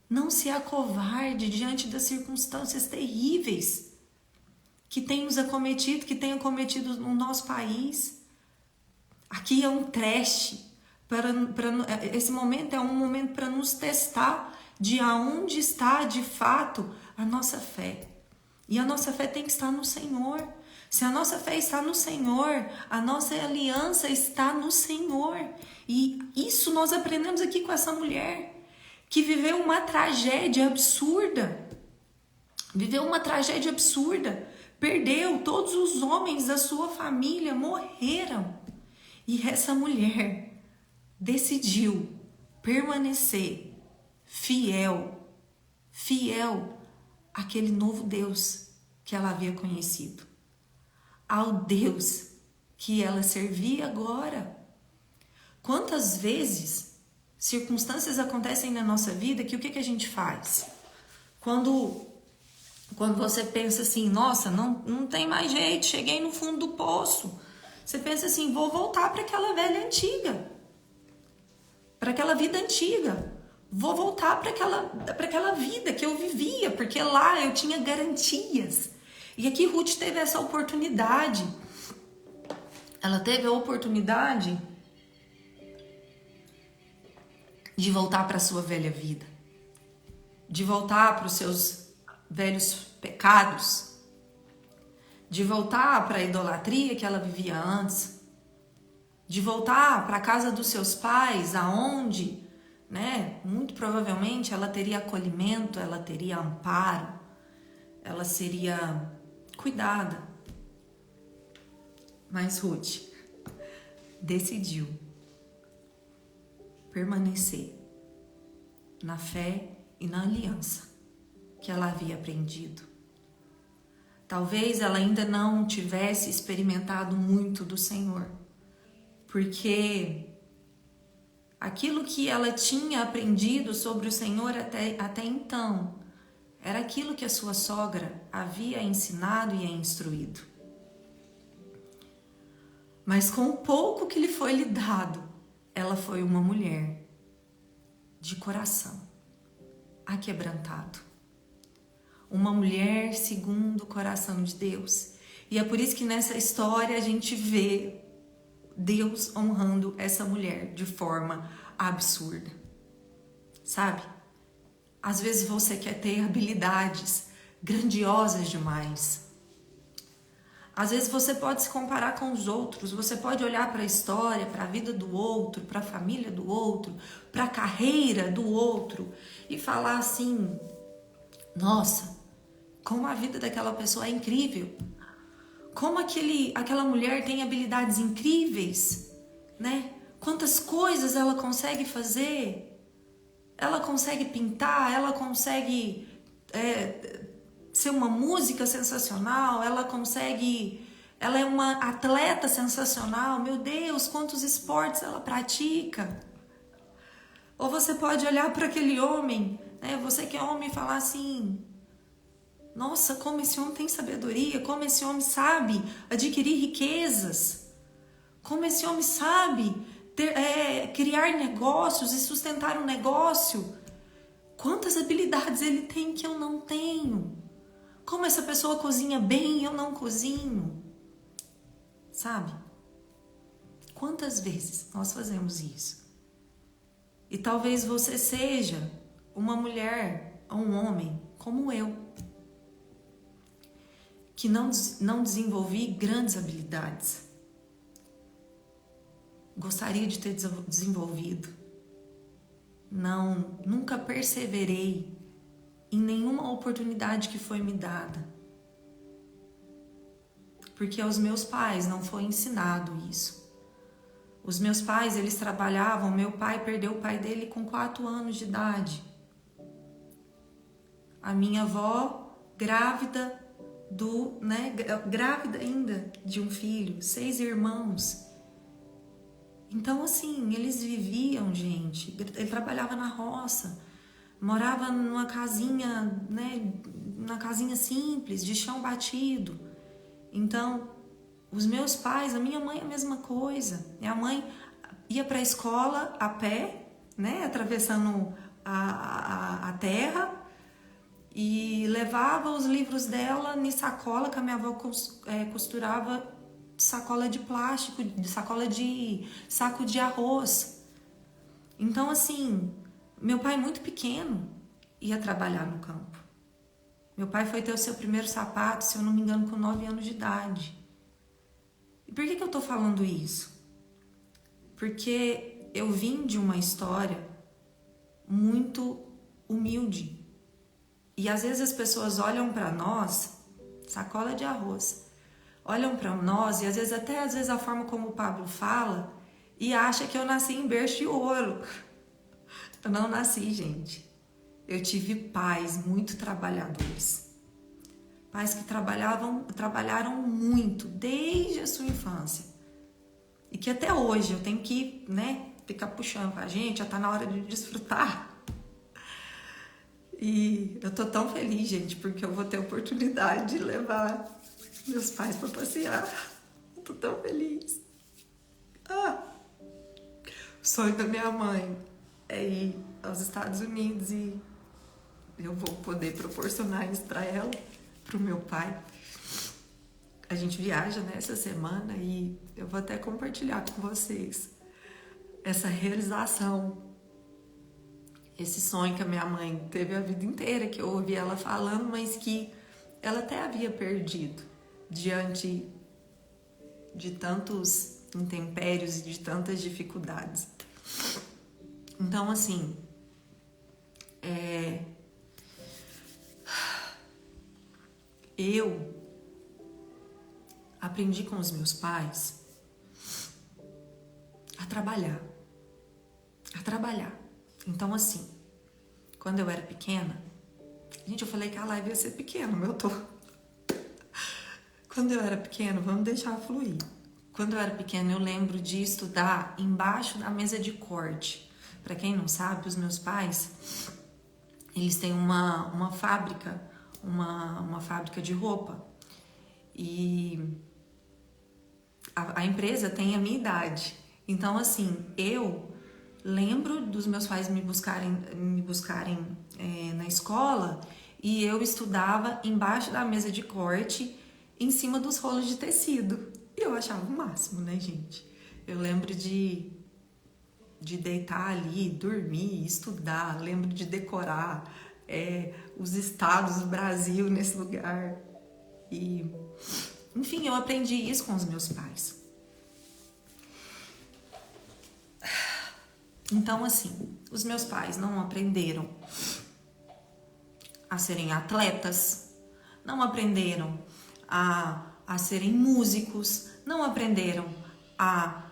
Não se acovarde diante das circunstâncias terríveis que tem nos acometido, que tem acometido no nosso país. Aqui é um teste. Esse momento é um momento para nos testar de aonde está de fato a nossa fé. E a nossa fé tem que estar no Senhor. Se a nossa fé está no Senhor, a nossa aliança está no Senhor. E isso nós aprendemos aqui com essa mulher que viveu uma tragédia absurda. Viveu uma tragédia absurda. Perdeu, todos os homens da sua família morreram. E essa mulher decidiu permanecer fiel àquele novo Deus que ela havia conhecido, ao Deus que ela servia agora. Quantas vezes circunstâncias acontecem na nossa vida que o que a gente faz? Quando você pensa assim, nossa, não tem mais jeito, cheguei no fundo do poço. Você pensa assim, vou voltar para aquela velha antiga, para aquela vida antiga. Vou voltar para aquela vida que eu vivia, porque lá eu tinha garantias. E aqui Ruth teve essa oportunidade. Ela teve a oportunidade de voltar para a sua velha vida, de voltar para os seus velhos pecados, de voltar para a idolatria que ela vivia antes, de voltar para a casa dos seus pais, aonde, muito provavelmente ela teria acolhimento, ela teria amparo, ela seria cuidada. Mas Ruth decidiu permanecer na fé e na aliança que ela havia aprendido. Talvez ela ainda não tivesse experimentado muito do Senhor, porque aquilo que ela tinha aprendido sobre o Senhor até então era aquilo que a sua sogra havia ensinado e a instruído. Mas com o pouco que lhe foi lhe dado, ela foi uma mulher de coração aquebrantado. Uma mulher segundo o coração de Deus. E é por isso que nessa história a gente vê Deus honrando essa mulher de forma absurda. Sabe? Às vezes você quer ter habilidades grandiosas demais. Às vezes você pode se comparar com os outros, você pode olhar para a história, para a vida do outro, para a família do outro, para a carreira do outro e falar assim: nossa, como a vida daquela pessoa é incrível, como aquela mulher tem habilidades incríveis, né? Quantas coisas ela consegue fazer, ela consegue pintar, ela consegue ser uma música sensacional, ela é uma atleta sensacional, meu Deus, quantos esportes ela pratica. Ou você pode olhar para aquele homem, você que é homem, e falar assim: nossa, como esse homem tem sabedoria, como esse homem sabe adquirir riquezas, como esse homem sabe criar negócios e sustentar um negócio. Quantas habilidades ele tem que eu não tenho. Como essa pessoa cozinha bem e eu não cozinho. Sabe? Quantas vezes nós fazemos isso? E talvez você seja uma mulher ou um homem como eu, que não desenvolvi grandes habilidades. Gostaria de ter desenvolvido. Nunca perseverei em nenhuma oportunidade que foi me dada. Porque aos meus pais não foi ensinado isso. Os meus pais, eles trabalhavam, meu pai perdeu o pai dele com 4 anos de idade. A minha avó grávida grávida ainda de um filho, 6 irmãos. Então, assim, eles viviam, gente. Ele trabalhava na roça, morava numa casinha, uma casinha simples, de chão batido. Então, os meus pais, a minha mãe a mesma coisa. Minha mãe ia para a escola a pé, atravessando a terra, e levava os livros dela em sacola, que a minha avó costurava sacola de plástico, de sacola de saco de arroz. Então, assim, meu pai muito pequeno ia trabalhar no campo. Meu pai foi ter o seu primeiro sapato, se eu não me engano, com 9 anos de idade. E por que eu tô falando isso? Porque eu vim de uma história muito humilde. E às vezes as pessoas olham para nós, sacola de arroz, olham para nós e às vezes a forma como o Pablo fala e acha que eu nasci em berço de ouro. Eu não nasci, gente. Eu tive pais muito trabalhadores. Pais que trabalharam muito desde a sua infância. E que até hoje eu tenho que, ficar puxando pra gente, já tá na hora de desfrutar. E eu tô tão feliz, gente, porque eu vou ter a oportunidade de levar meus pais para passear. Eu tô tão feliz. O sonho da minha mãe é ir aos Estados Unidos e eu vou poder proporcionar isso para ela, pro meu pai. A gente viaja nessa semana e eu vou até compartilhar com vocês essa realização, esse sonho que a minha mãe teve a vida inteira, que eu ouvi ela falando, mas que ela até havia perdido diante de tantos intempéries e de tantas dificuldades. Então, assim, eu aprendi com os meus pais a trabalhar. Então, assim, quando eu era pequena, gente, eu falei que a live ia ser pequena, mas eu tô... Quando eu era pequena, vamos deixar fluir. Quando eu era pequena, eu lembro de estudar embaixo da mesa de corte. Para quem não sabe, os meus pais, eles têm uma fábrica, uma fábrica de roupa. E a empresa tem a minha idade. Então, assim, eu lembro dos meus pais me buscarem na escola e eu estudava embaixo da mesa de corte, em cima dos rolos de tecido. E eu achava o máximo, né, gente? Eu lembro de deitar ali, dormir, estudar. Lembro de decorar os estados do Brasil nesse lugar. E, enfim, eu aprendi isso com os meus pais. Então, assim, os meus pais não aprenderam a serem atletas, não aprenderam a serem músicos, não aprenderam a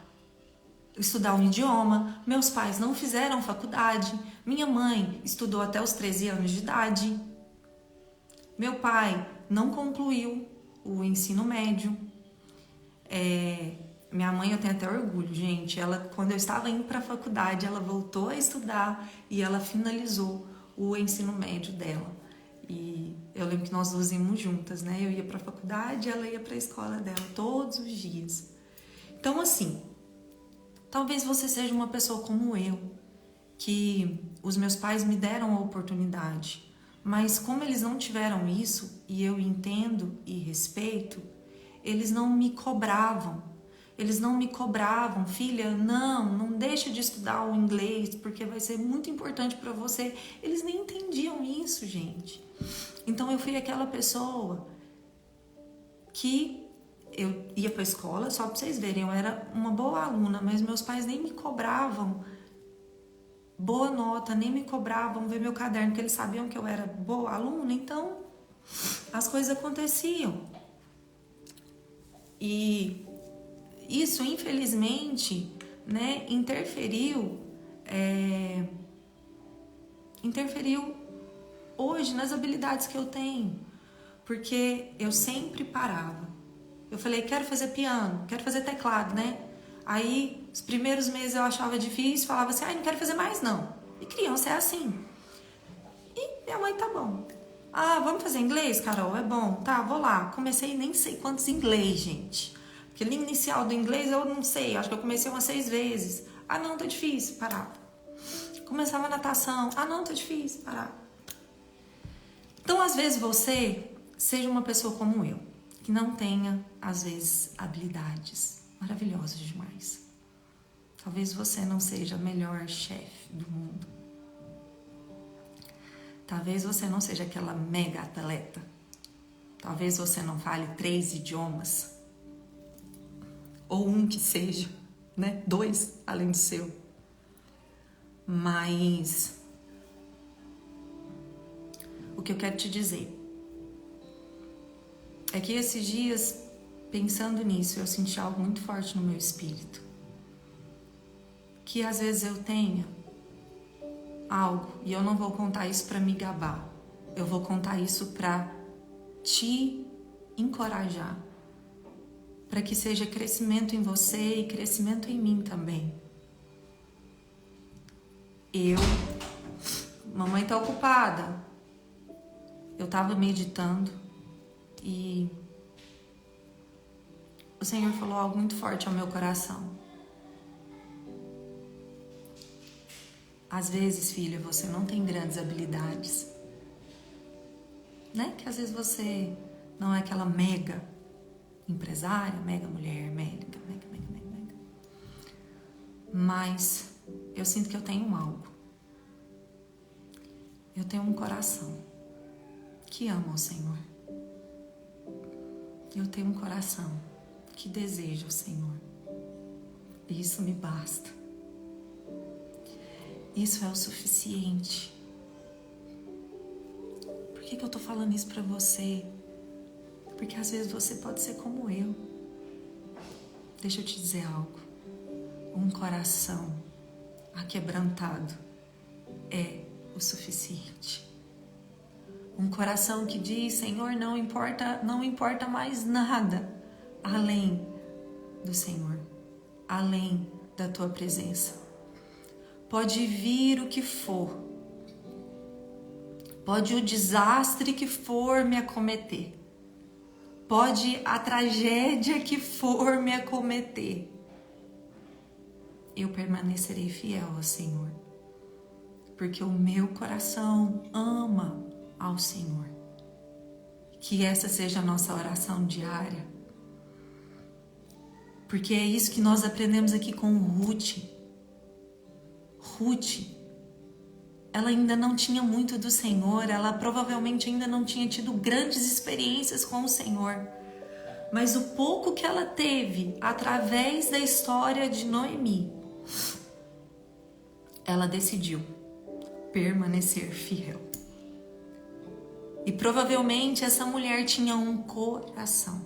estudar um idioma. Meus pais não fizeram faculdade. Minha mãe estudou até os 13 anos de idade. Meu pai não concluiu o ensino médio. Minha mãe, eu tenho até orgulho, gente. Ela, quando eu estava indo para a faculdade, ela voltou a estudar e ela finalizou o ensino médio dela. E eu lembro que nós duas íamos juntas, né? Eu ia para a faculdade e ela ia para a escola dela todos os dias. Então, assim, talvez você seja uma pessoa como eu, que os meus pais me deram a oportunidade, mas como eles não tiveram isso, e eu entendo e respeito, eles não me cobravam. Eles não me cobravam, filha, não deixa de estudar o inglês, porque vai ser muito importante para você. Eles nem entendiam isso, gente. Então eu fui aquela pessoa que eu ia para a escola, só para vocês verem, eu era uma boa aluna, mas meus pais nem me cobravam boa nota, nem me cobravam ver meu caderno, porque eles sabiam que eu era boa aluna, então as coisas aconteciam. E isso, infelizmente, né, interferiu hoje nas habilidades que eu tenho, porque eu sempre parava. Eu falei, quero fazer piano, quero fazer teclado, né? Aí, os primeiros meses eu achava difícil, falava assim, não quero fazer mais não. E criança é assim. E minha mãe, tá bom. Vamos fazer inglês, Carol? É bom. Tá, vou lá. Comecei nem sei quantos inglês, gente. Porque linha inicial do inglês eu não sei, acho que eu comecei umas 6 vezes. Não, tá difícil, parava. Começava a natação. Não, tá difícil, parava. Então, às vezes você seja uma pessoa como eu, que não tenha, às vezes, habilidades maravilhosas demais. Talvez você não seja a melhor chefe do mundo. Talvez você não seja aquela mega atleta. Talvez você não fale 3 idiomas. Ou um que seja, né? 2 além do seu. Mas o que eu quero te dizer é que esses dias, pensando nisso, eu senti algo muito forte no meu espírito. Que às vezes eu tenha algo, e eu não vou contar isso para me gabar. Eu vou contar isso para te encorajar. Para que seja crescimento em você e crescimento em mim também. Mamãe tá ocupada. Eu tava meditando e o Senhor falou algo muito forte ao meu coração. Às vezes, filha, você não tem grandes habilidades, né? Que às vezes você não é aquela mega empresária, mega mulher, mega. Mas eu sinto que eu tenho algo. Eu tenho um coração que ama o Senhor. Eu tenho um coração que deseja o Senhor. E isso me basta. Isso é o suficiente. Por que eu tô falando isso pra você? Porque às vezes você pode ser como eu. Deixa eu te dizer algo. Um coração aquebrantado é o suficiente. Um coração que diz, Senhor, não importa mais nada além do Senhor, além da tua presença. Pode vir o que for, pode o desastre que for me acometer, pode a tragédia que for me acometer, eu permanecerei fiel ao Senhor, porque o meu coração ama ao Senhor. Que essa seja a nossa oração diária, porque é isso que nós aprendemos aqui com Ruth. Ruth, ela ainda não tinha muito do Senhor, ela provavelmente ainda não tinha tido grandes experiências com o Senhor, mas o pouco que ela teve através da história de Noemi, ela decidiu permanecer fiel. E provavelmente essa mulher tinha um coração.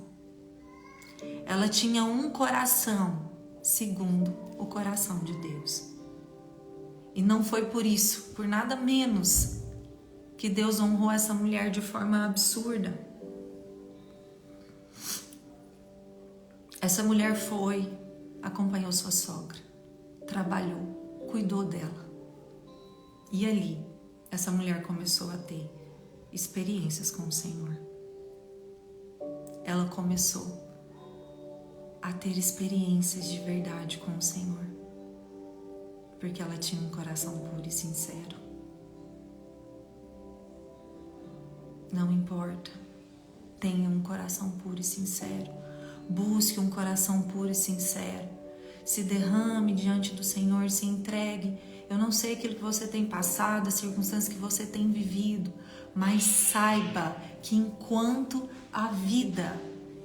Ela tinha um coração segundo o coração de Deus. E não foi por isso, por nada menos, que Deus honrou essa mulher de forma absurda. Essa mulher foi, acompanhou sua sogra, trabalhou, cuidou dela. E ali, essa mulher começou a ter experiências com o Senhor. Ela começou a ter experiências de verdade com o Senhor. Porque ela tinha um coração puro e sincero. Não importa. Tenha um coração puro e sincero. Busque um coração puro e sincero. Se derrame diante do Senhor, se entregue. Eu não sei aquilo que você tem passado, as circunstâncias que você tem vivido, mas saiba que enquanto há vida,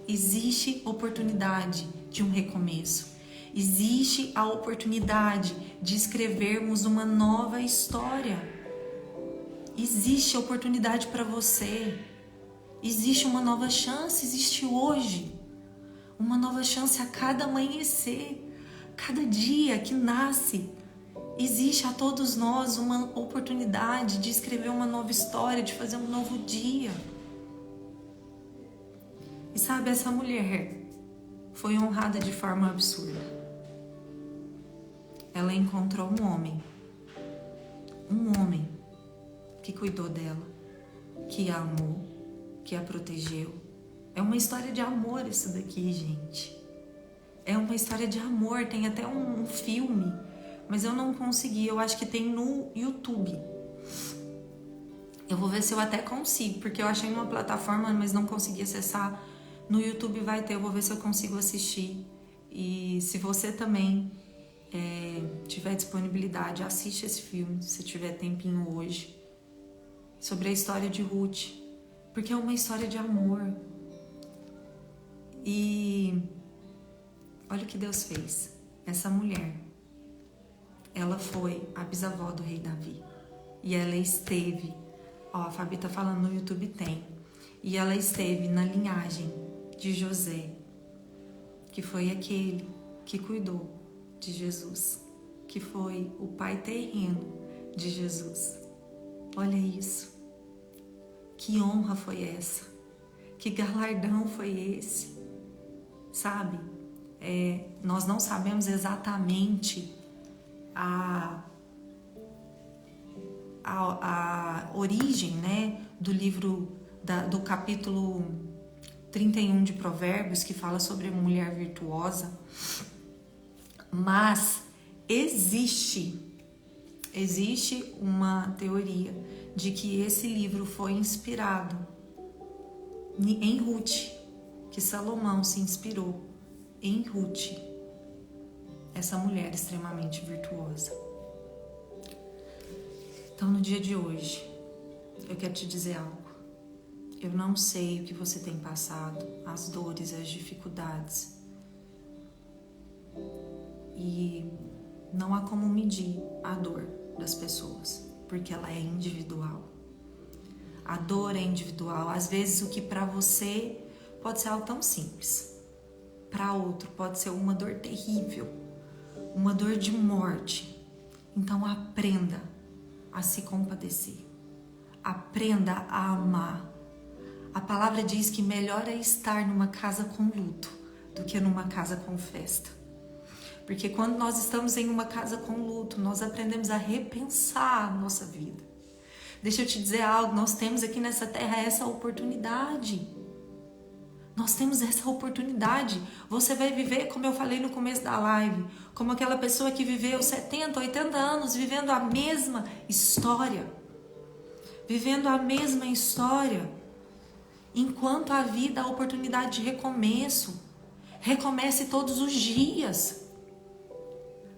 existe oportunidade de um recomeço. Existe a oportunidade de escrevermos uma nova história. Existe oportunidade para você. Existe uma nova chance, existe hoje. Uma nova chance a cada amanhecer, cada dia que nasce. Existe a todos nós uma oportunidade de escrever uma nova história, de fazer um novo dia. E sabe, essa mulher foi honrada de forma absurda. Ela encontrou um homem que cuidou dela, que a amou, que a protegeu. É uma história de amor isso daqui, gente. É uma história de amor, tem até um filme, mas eu não consegui, eu acho que tem no YouTube. Eu vou ver se eu até consigo, porque eu achei numa plataforma, mas não consegui acessar. No YouTube vai ter, eu vou ver se eu consigo assistir. E se você também tiver disponibilidade, assiste esse filme, se tiver tempinho hoje. Sobre a história de Ruth, porque é uma história de amor. E olha o que Deus fez. Essa mulher, ela foi a bisavó do rei Davi. E ela esteve, a Fabi tá falando no YouTube, tem. E ela esteve na linhagem de José, que foi aquele que cuidou de Jesus, que foi o pai terreno de Jesus. Olha isso. Que honra foi essa? Que galardão foi esse? Sabe? Nós não sabemos exatamente a origem, né, do livro, do capítulo 31 de Provérbios, que fala sobre a mulher virtuosa, mas existe uma teoria de que esse livro foi inspirado em Ruth, que Salomão se inspirou em Ruth, essa mulher extremamente virtuosa. Então, no dia de hoje, eu quero te dizer algo. Eu não sei o que você tem passado, as dores, as dificuldades. E não há como medir a dor das pessoas, porque ela é individual. A dor é individual. Às vezes, o que para você pode ser algo tão simples, para outro pode ser uma dor terrível, uma dor de morte. Então, aprenda a se compadecer. Aprenda a amar. A palavra diz que melhor é estar numa casa com luto do que numa casa com festa. Porque quando nós estamos em uma casa com luto, nós aprendemos a repensar a nossa vida. Deixa eu te dizer algo, nós temos aqui nessa terra essa oportunidade. Nós temos essa oportunidade. Você vai viver, como eu falei no começo da live, como aquela pessoa que viveu 70, 80 anos vivendo a mesma história. Vivendo a mesma história. Enquanto a vida, a oportunidade de recomeço. Recomece todos os dias.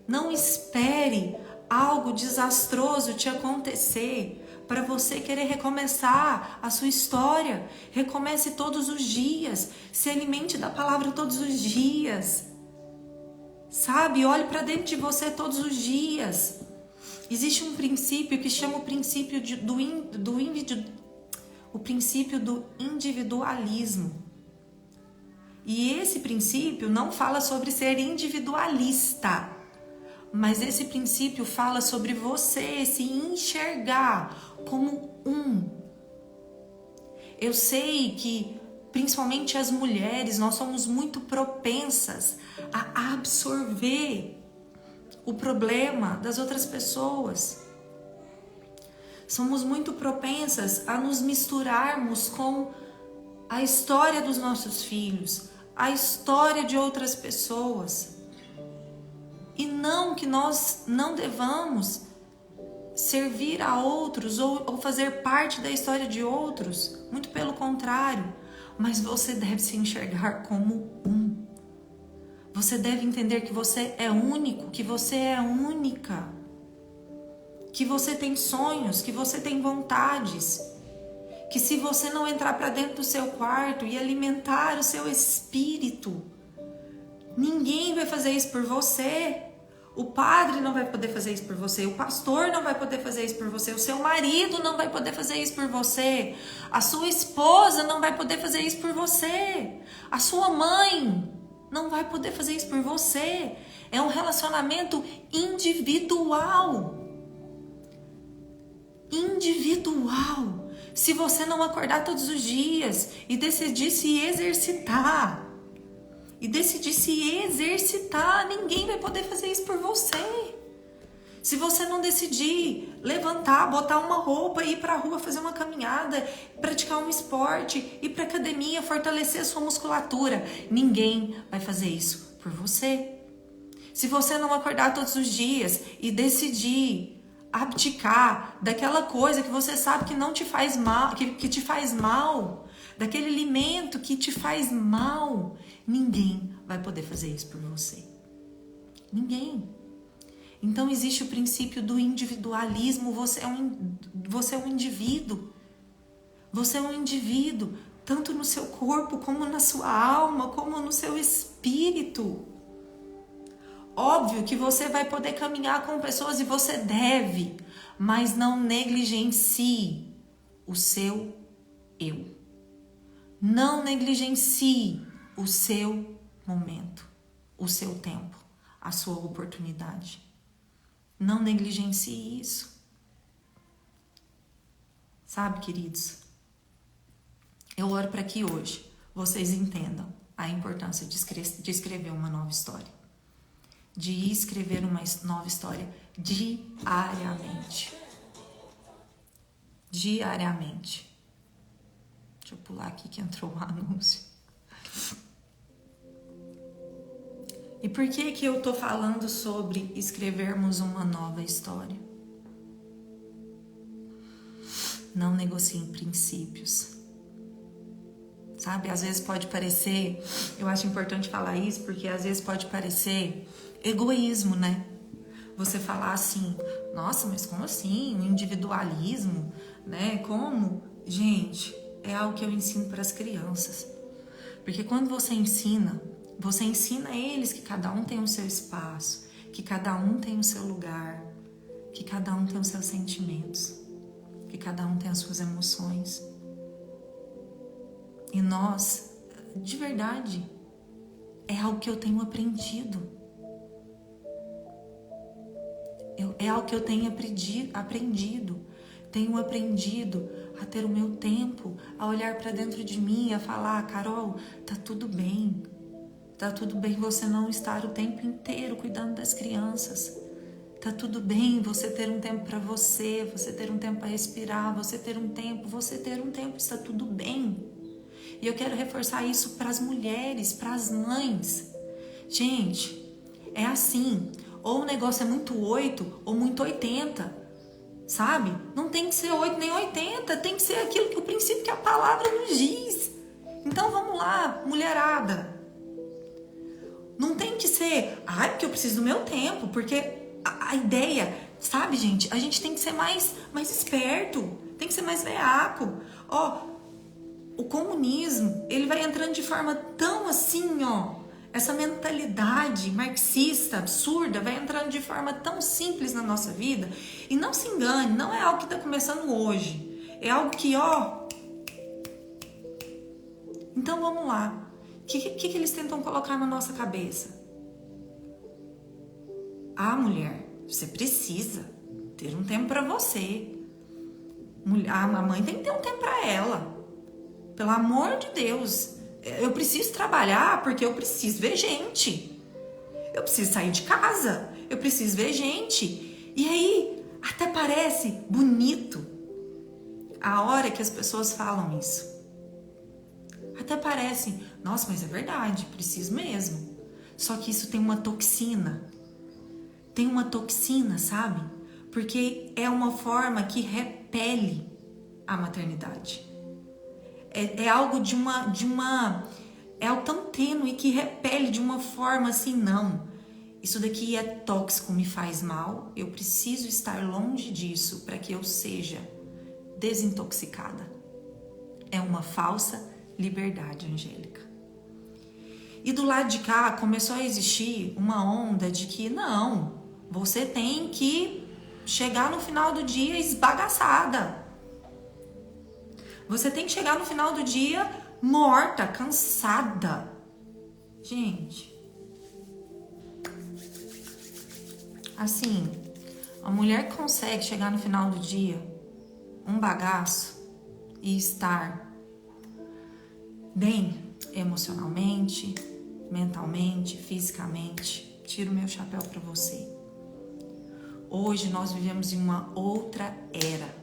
Não espere algo desastroso te acontecer para você querer recomeçar a sua história. Recomece todos os dias. Se alimente da palavra todos os dias. Sabe? Olhe para dentro de você todos os dias. Existe um princípio que chama o princípio do individualismo. E esse princípio não fala sobre ser individualista, mas esse princípio fala sobre você se enxergar como um. Eu sei que, principalmente as mulheres, nós somos muito propensas a absorver o problema das outras pessoas. Somos muito propensas a nos misturarmos com a história dos nossos filhos, a história de outras pessoas. E não que nós não devamos servir a outros ou fazer parte da história de outros. Muito pelo contrário. Mas você deve se enxergar como um. Você deve entender que você é único, que você é única. Que você tem sonhos, que você tem vontades. Que se você não entrar para dentro do seu quarto e alimentar o seu espírito, ninguém vai fazer isso por você. O padre não vai poder fazer isso por você. O pastor não vai poder fazer isso por você. O seu marido não vai poder fazer isso por você. A sua esposa não vai poder fazer isso por você. A sua mãe. não vai poder fazer isso por você. É um relacionamento individual. Individual. Se você não acordar todos os dias e decidir se exercitar, ninguém vai poder fazer isso por você. Se você não decidir levantar, botar uma roupa, ir pra rua fazer uma caminhada, praticar um esporte, ir pra academia, fortalecer a sua musculatura, ninguém vai fazer isso por você. Se você não acordar todos os dias e decidir abdicar daquela coisa que você sabe que não te faz mal, que te faz mal, daquele alimento que te faz mal, ninguém vai poder fazer isso por você. Ninguém. Então existe o princípio do individualismo. Você é um indivíduo. Você é um indivíduo, tanto no seu corpo, como na sua alma, como no seu espírito. Óbvio que você vai poder caminhar com pessoas e você deve, mas não negligencie o seu eu. Não negligencie o seu momento, o seu tempo, a sua oportunidade. Não negligencie isso. Sabe, queridos? Eu oro para que hoje vocês entendam a importância de escrever uma nova história. De escrever uma nova história diariamente. Diariamente. Deixa eu pular aqui que entrou um anúncio. E por que eu tô falando sobre escrevermos uma nova história? Não negociem princípios. Sabe, às vezes pode parecer, eu acho importante falar isso, porque às vezes pode parecer egoísmo, né? Você falar assim, nossa, mas como assim? Um individualismo, né? Como? Gente, é algo que eu ensino para as crianças. Porque quando você ensina eles que cada um tem o seu espaço, que cada um tem o seu lugar, que cada um tem os seus sentimentos, que cada um tem as suas emoções. E nós, de verdade, é algo que eu tenho aprendido. É algo que eu tenho aprendido. Tenho aprendido a ter o meu tempo, a olhar para dentro de mim, a falar, Carol, tá tudo bem. Tá tudo bem você não estar o tempo inteiro cuidando das crianças. Tá tudo bem você ter um tempo para você ter um tempo para respirar, você ter um tempo, está tudo bem. E eu quero reforçar isso para as mulheres, para as mães. Gente, é assim, ou o negócio é muito 8 ou muito 80, sabe? Não tem que ser 8 nem 80, tem que ser aquilo que o princípio que a palavra nos diz. Então vamos lá, mulherada. Não tem que ser, porque eu preciso do meu tempo, porque a ideia, sabe, gente? A gente tem que ser mais esperto, tem que ser mais veaco. O comunismo, ele vai entrando de forma tão assim, essa mentalidade marxista, absurda, vai entrando de forma tão simples na nossa vida. E não se engane, não é algo que está começando hoje. É algo que, Então vamos lá. O que eles tentam colocar na nossa cabeça? Mulher, você precisa ter um tempo para você. A mãe tem que ter um tempo para ela. Pelo amor de Deus. Eu preciso trabalhar porque eu preciso ver gente. Eu preciso sair de casa. Eu preciso ver gente. E aí, até parece bonito a hora que as pessoas falam isso. Até parece, nossa, mas é verdade, preciso mesmo. Só que isso tem uma toxina. Tem uma toxina, sabe? Porque é uma forma que repele a maternidade. É algo é algo tão tênue que repele de uma forma assim, não. Isso daqui é tóxico, me faz mal. Eu preciso estar longe disso para que eu seja desintoxicada. É uma falsa liberdade, Angélica. E do lado de cá começou a existir uma onda de que não, você tem que chegar no final do dia esbagaçada. Você tem que chegar no final do dia morta, cansada. Gente, assim, a mulher que consegue chegar no final do dia um bagaço e estar bem emocionalmente, mentalmente, fisicamente, tiro meu chapéu para você. Hoje nós vivemos em uma outra era.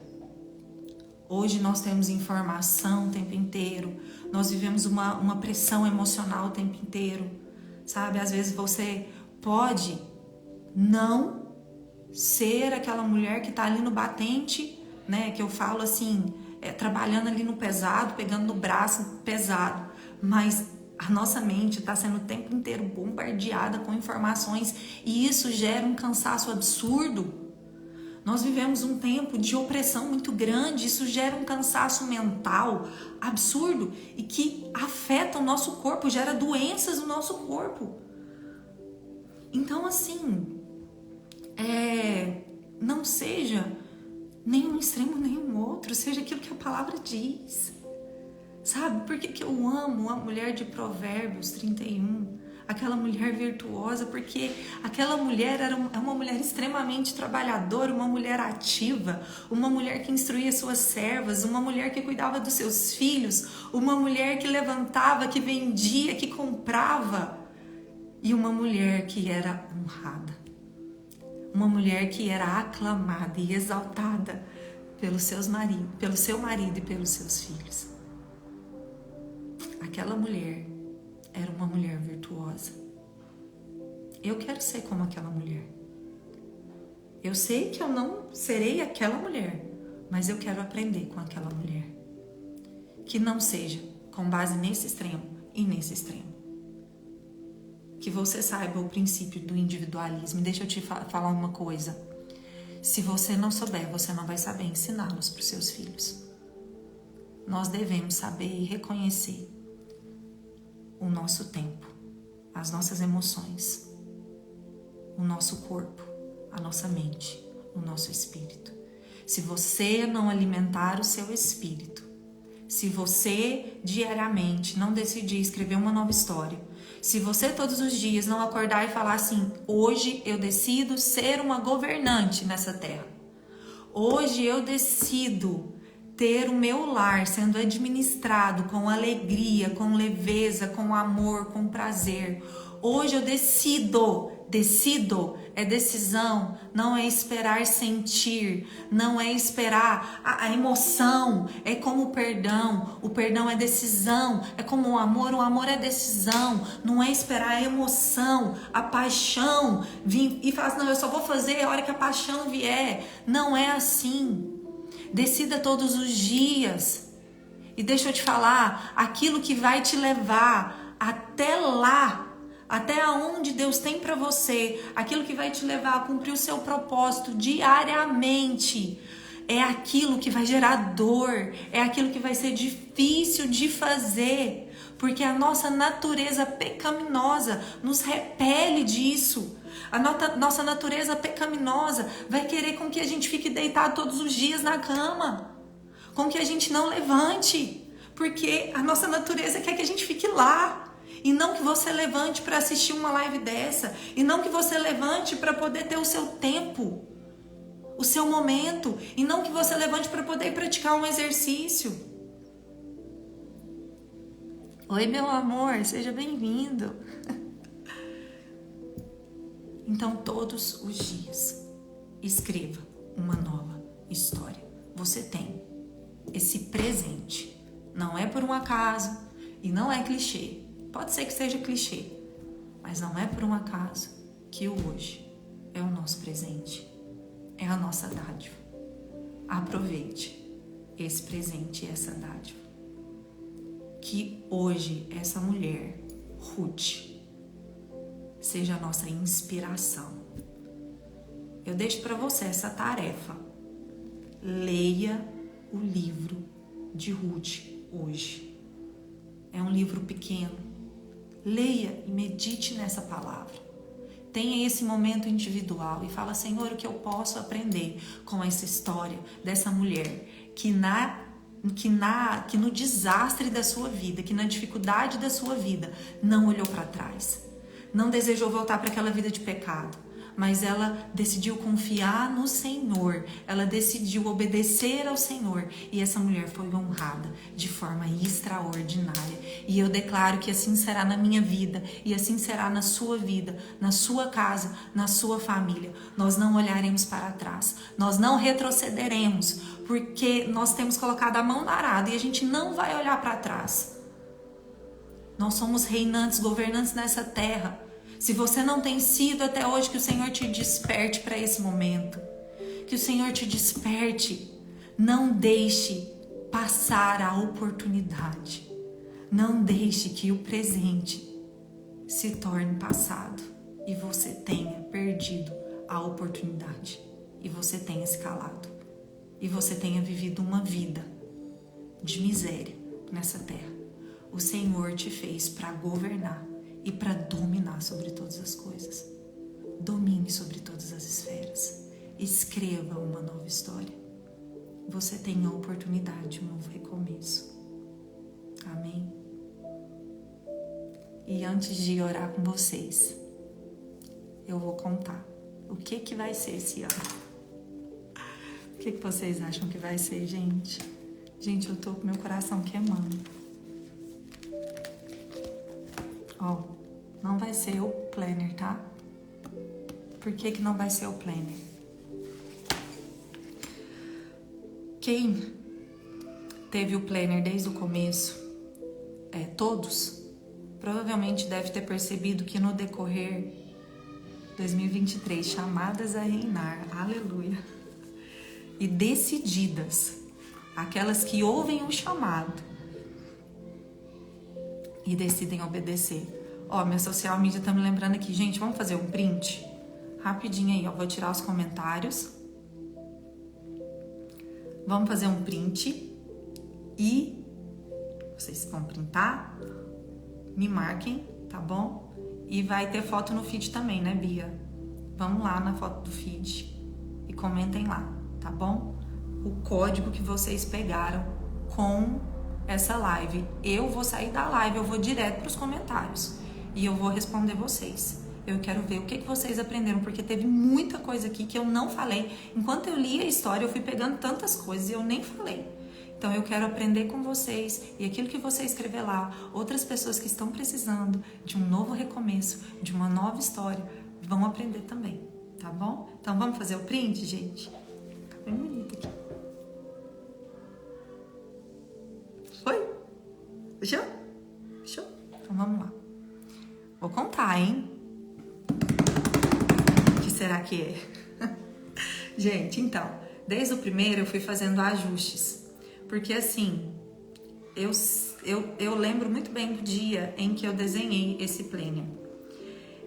Hoje nós temos informação o tempo inteiro, nós vivemos uma pressão emocional o tempo inteiro, sabe? Às vezes você pode não ser aquela mulher que tá ali no batente, né? Que eu falo assim, trabalhando ali no pesado, pegando no braço pesado, mas a nossa mente está sendo o tempo inteiro bombardeada com informações e isso gera um cansaço absurdo. Nós vivemos um tempo de opressão muito grande, isso gera um cansaço mental absurdo e que afeta o nosso corpo, gera doenças no nosso corpo. Então, assim, não seja nenhum extremo, nenhum outro, seja aquilo que a palavra diz. Sabe por que eu amo a mulher de Provérbios 31? Aquela mulher virtuosa, porque aquela mulher é uma mulher extremamente trabalhadora, uma mulher ativa, uma mulher que instruía suas servas, uma mulher que cuidava dos seus filhos, uma mulher que levantava, que vendia, que comprava, e uma mulher que era honrada, uma mulher que era aclamada e exaltada pelo seu marido e pelos seus filhos. Aquela mulher era uma mulher virtuosa. Eu quero ser como aquela mulher. Eu sei que eu não serei aquela mulher, mas eu quero aprender com aquela mulher. Que não seja com base nesse extremo e nesse extremo. Que você saiba o princípio do individualismo. E deixa eu te falar uma coisa. Se você não souber, você não vai saber ensiná-los para os seus filhos. Nós devemos saber e reconhecer o nosso tempo, as nossas emoções, o nosso corpo, a nossa mente, o nosso espírito. Se você não alimentar o seu espírito, se você diariamente não decidir escrever uma nova história, se você todos os dias não acordar e falar assim, hoje eu decido ser uma governante nessa terra, hoje eu decido ter o meu lar sendo administrado com alegria, com leveza, com amor, com prazer. Hoje eu decido, é decisão, não é esperar sentir, não é esperar a emoção, é como o perdão é decisão, é como o amor é decisão, não é esperar a emoção, a paixão, vir e falar assim, não, eu só vou fazer a hora que a paixão vier. Não é assim. Decida todos os dias. E deixa eu te falar, aquilo que vai te levar até lá, até onde Deus tem para você, aquilo que vai te levar a cumprir o seu propósito diariamente, é aquilo que vai gerar dor, é aquilo que vai ser difícil de fazer, porque a nossa natureza pecaminosa nos repele disso. A nossa natureza pecaminosa vai querer com que a gente fique deitado todos os dias na cama, com que a gente não levante, porque a nossa natureza quer que a gente fique lá, e não que você levante para assistir uma live dessa, e não que você levante para poder ter o seu tempo, o seu momento, e não que você levante para poder praticar um exercício. Oi, meu amor, seja bem-vindo. Então, todos os dias, escreva uma nova história. Você tem esse presente. Não é por um acaso e não é clichê. Pode ser que seja clichê, mas não é por um acaso que o hoje é o nosso presente. É a nossa dádiva. Aproveite esse presente e essa dádiva. Que hoje essa mulher, Ruth, seja a nossa inspiração. Eu deixo para você essa tarefa. Leia o livro de Ruth hoje. É um livro pequeno. Leia e medite nessa palavra. Tenha esse momento individual e fala, Senhor, o que eu posso aprender com essa história dessa mulher que na que no desastre da sua vida, que na dificuldade da sua vida, não olhou para trás, não desejou voltar para aquela vida de pecado, mas ela decidiu confiar no Senhor, ela decidiu obedecer ao Senhor, e essa mulher foi honrada de forma extraordinária. E eu declaro que assim será na minha vida, e assim será na sua vida, na sua casa, na sua família. Nós não olharemos para trás, nós não retrocederemos, porque nós temos colocado a mão na arada e a gente não vai olhar para trás. Nós somos reinantes, governantes nessa terra. Se você não tem sido até hoje, que o Senhor te desperte para esse momento. Que o Senhor te desperte. Não deixe passar a oportunidade. Não deixe que o presente se torne passado e você tenha perdido a oportunidade. E você tenha se calado. E você tenha vivido uma vida de miséria nessa terra. O Senhor te fez para governar e para dominar sobre todas as coisas. Domine sobre todas as esferas. Escreva uma nova história. Você tem a oportunidade de um novo recomeço. Amém? E antes de orar com vocês, eu vou contar o que vai ser esse ano. O que vocês acham que vai ser, gente? Gente, eu tô com meu coração queimando. Ó, não vai ser o planner, tá? Por que não vai ser o planner? Quem teve o planner desde o começo, todos, provavelmente deve ter percebido que no decorrer 2023, chamadas a reinar, aleluia, e decididas, aquelas que ouvem o chamado e decidem obedecer. Ó, minha social media tá me lembrando aqui, gente, vamos fazer um print? Rapidinho aí, ó, vou tirar os comentários. Vamos fazer um print e vocês vão printar, me marquem, tá bom? E vai ter foto no feed também, né, Bia? Vamos lá na foto do feed e comentem lá, tá bom? O código que vocês pegaram com essa live. Eu vou sair da live, eu vou direto para os comentários e eu vou responder vocês. Eu quero ver o que vocês aprenderam, porque teve muita coisa aqui que eu não falei. Enquanto eu li a história, eu fui pegando tantas coisas e eu nem falei. Então eu quero aprender com vocês, e aquilo que você escrever lá, outras pessoas que estão precisando de um novo recomeço, de uma nova história, vão aprender também, tá bom? Então vamos fazer o print, gente? Tá bem bonito aqui. Foi? Fechou? Fechou? Então vamos lá. Vou contar, hein? O que será que é? Gente, então, desde o primeiro eu fui fazendo ajustes. Porque assim, eu lembro muito bem do dia em que eu desenhei esse planner.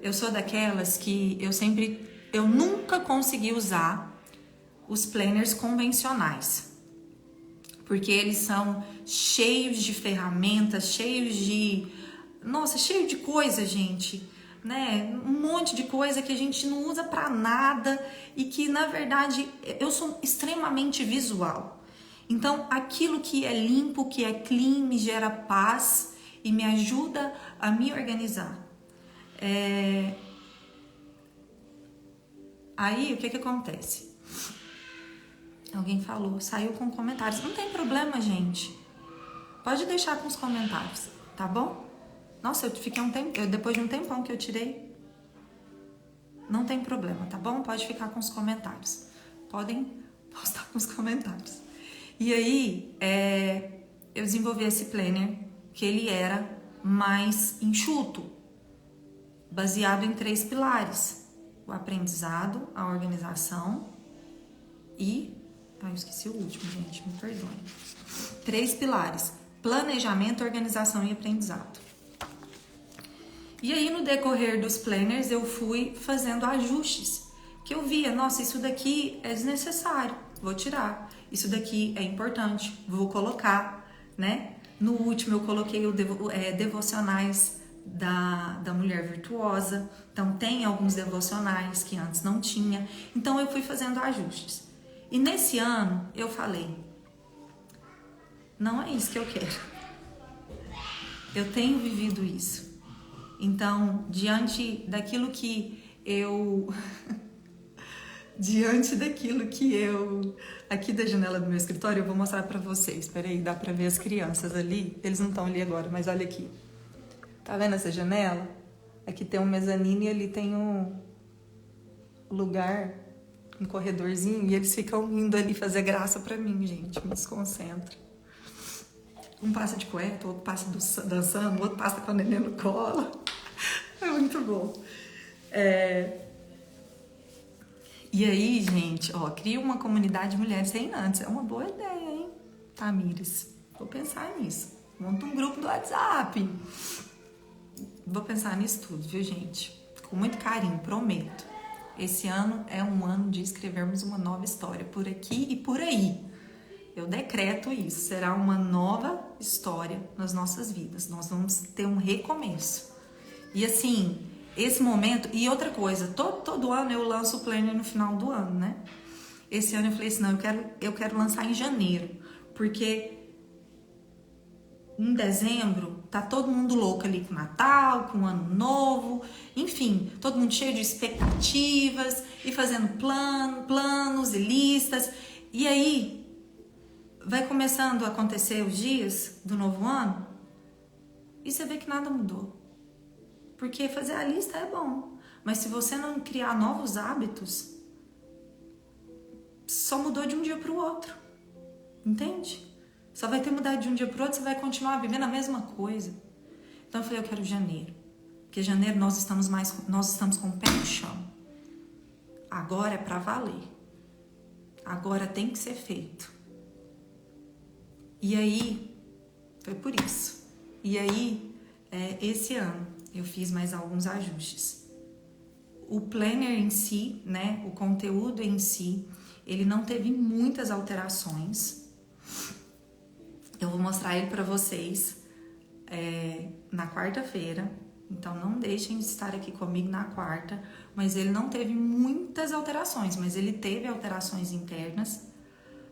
Eu sou daquelas que eu nunca consegui usar os planners convencionais. Porque eles são cheios de ferramentas, cheios de coisa, gente, né? Um monte de coisa que a gente não usa pra nada e que, na verdade, eu sou extremamente visual. Então, aquilo que é limpo, que é clean, me gera paz e me ajuda a me organizar. Aí, o que acontece? Alguém falou, saiu com comentários. Não tem problema, gente. Pode deixar com os comentários, tá bom? Nossa, eu fiquei depois de um tempão que eu tirei. Não tem problema, tá bom? Pode ficar com os comentários. Podem postar com os comentários. E aí, eu desenvolvi esse planner, que ele era mais enxuto, baseado em 3 pilares. O aprendizado, a organização e... eu esqueci o último, gente, me perdoem. 3 pilares: planejamento, organização e aprendizado. E aí, no decorrer dos planners, eu fui fazendo ajustes, que eu via, nossa, isso daqui é desnecessário, vou tirar. Isso daqui é importante, vou colocar, né? No último, eu coloquei o devocionais da Mulher Virtuosa. Então, tem alguns devocionais que antes não tinha. Então, eu fui fazendo ajustes. E nesse ano, eu falei, Não é isso que eu quero. Eu tenho vivido isso. Então, diante daquilo que eu... Aqui da janela do meu escritório, eu vou mostrar pra vocês. Espera aí, dá pra ver as crianças ali? Eles não estão ali agora, mas olha aqui. Tá vendo essa janela? Aqui tem um mezanino e ali tem um lugar, um corredorzinho, e eles ficam indo ali fazer graça pra mim, gente. Me desconcentra. Um passa de cueca, outro passa dançando, outro passa com a neném no colo. É muito bom. E aí, gente, ó, cria uma comunidade de mulheres reinantes. É uma boa ideia, hein, Tamires? Vou pensar nisso. Monta um grupo do WhatsApp. Vou pensar nisso tudo, viu, gente? Com muito carinho, prometo. Esse ano é um ano de escrevermos uma nova história por aqui e por aí. Eu decreto isso. Será uma nova história nas nossas vidas. Nós vamos ter um recomeço. E assim, esse momento... E outra coisa, todo ano eu lanço o planner no final do ano, né? Esse ano eu falei assim, não, eu quero lançar em janeiro. Porque em dezembro tá todo mundo louco ali com o Natal, com o Ano Novo, enfim, todo mundo cheio de expectativas e fazendo planos e listas. E aí vai começando a acontecer os dias do novo ano e você vê que nada mudou. Porque fazer a lista é bom, mas se você não criar novos hábitos, só mudou de um dia para o outro, entende? Só vai ter mudado de um dia para o outro, você vai continuar vivendo a mesma coisa. Então eu falei, eu quero janeiro. Porque janeiro nós estamos com o pé no chão. Agora é para valer. Agora tem que ser feito. E aí, foi por isso. E aí, esse ano, eu fiz mais alguns ajustes. O planner em si, né, o conteúdo em si, ele não teve muitas alterações. Eu vou mostrar ele para vocês na quarta-feira. Então não deixem de estar aqui comigo na quarta. Mas ele não teve muitas alterações, mas ele teve alterações internas.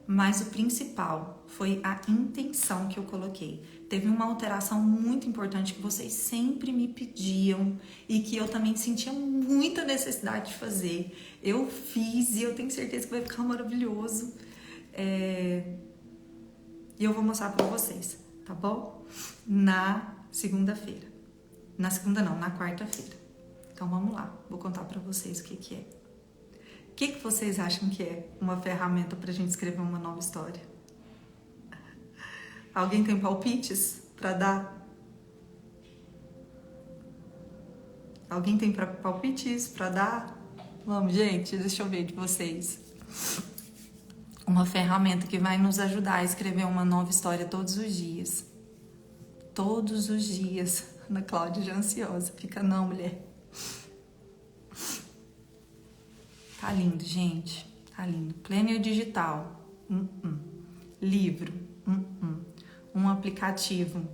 Mas o principal foi a intenção que eu coloquei. Teve uma alteração muito importante que vocês sempre me pediam e que eu também sentia muita necessidade de fazer. Eu fiz e eu tenho certeza que vai ficar maravilhoso. E eu vou mostrar para vocês, tá bom? Na segunda-feira. Na segunda não, na quarta-feira. Então vamos lá, vou contar para vocês o que é. O que vocês acham que é uma ferramenta para a gente escrever uma nova história? Alguém tem palpites para dar? Alguém tem palpites para dar? Vamos, gente, deixa eu ver de vocês. Uma ferramenta que vai nos ajudar a escrever uma nova história todos os dias. Todos os dias. Ana Cláudia já ansiosa. Fica não, mulher. Tá lindo, gente. Tá lindo. Planner digital. Livro. Um aplicativo.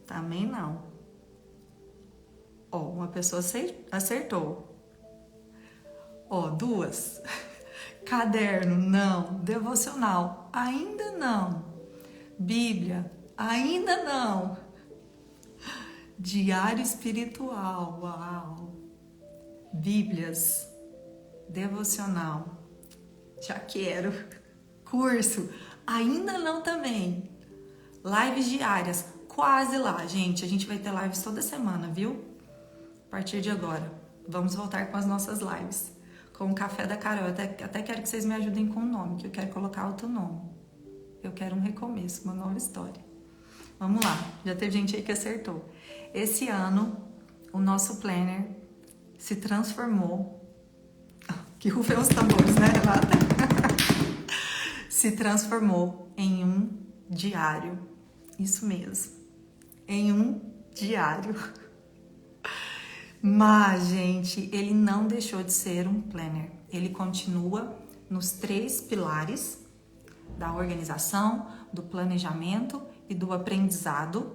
Também não. Ó, uma pessoa acertou. Ó, duas. Caderno, não. Devocional, ainda não. Bíblia, ainda não. Diário espiritual, uau. Bíblias, devocional, já quero. Curso, ainda não também. Lives diárias, quase lá, gente. A gente vai ter lives toda semana, viu? A partir de agora, vamos voltar com as nossas lives. Com o Café da Carol. Eu até quero que vocês me ajudem com o nome, que eu quero colocar outro nome. Eu quero um recomeço, uma nova história. Vamos lá, já teve gente aí que acertou. Esse ano, o nosso planner se transformou... Que rufem os tambores, né, Renata? Se transformou em um diário. Isso mesmo. Em um diário. Mas, gente, ele não deixou de ser um planner. Ele continua nos 3 pilares da organização, do planejamento e do aprendizado,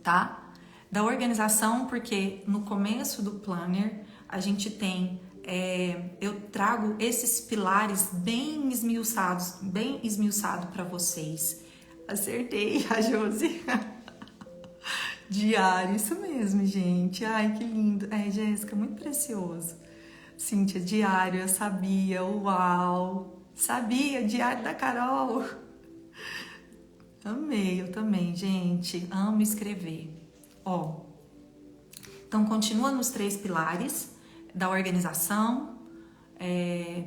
tá? Da organização, porque no começo do planner a gente tem eu trago esses pilares bem esmiuçado para vocês. Acertei, a Josi. Diário, isso mesmo, gente. Ai, que lindo. Jéssica, muito precioso. Cíntia, diário, eu sabia. Uau! Sabia, diário da Carol. Amei, eu também, gente. Amo escrever. Então, continua nos 3 pilares da organização,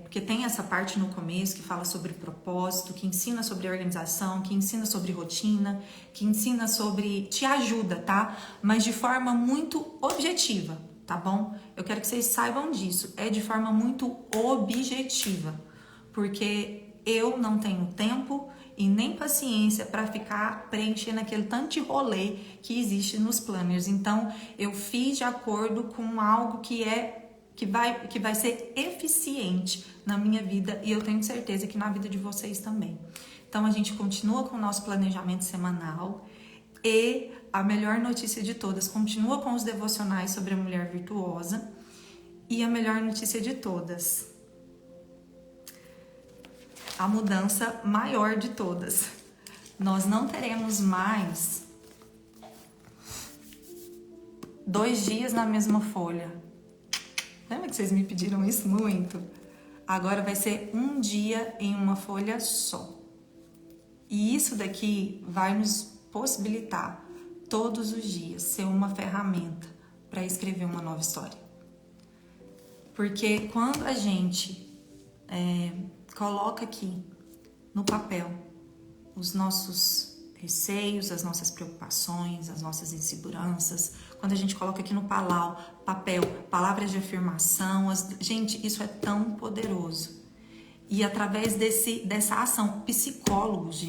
porque tem essa parte no começo que fala sobre propósito, que ensina sobre organização, que ensina sobre rotina, que ensina sobre... te ajuda, tá? Mas de forma muito objetiva, tá bom? Eu quero que vocês saibam disso. É de forma muito objetiva, porque eu não tenho tempo e nem paciência para ficar preenchendo aquele tanto de rolê que existe nos planners. Então, eu fiz de acordo com algo que vai ser eficiente na minha vida e eu tenho certeza que na vida de vocês também. Então, a gente continua com o nosso planejamento semanal e a melhor notícia de todas, continua com os devocionais sobre a mulher virtuosa e a melhor notícia de todas, a mudança maior de todas. Nós não teremos mais 2 dias na mesma folha. Lembra que vocês me pediram isso muito? Agora vai ser 1 dia em uma folha só. E isso daqui vai nos possibilitar todos os dias ser uma ferramenta para escrever uma nova história. Porque quando a gente coloca aqui no papel os nossos receios, as nossas preocupações, as nossas inseguranças, quando a gente coloca aqui no papel palavras de afirmação, gente, isso é tão poderoso. E através dessa ação, psicólogos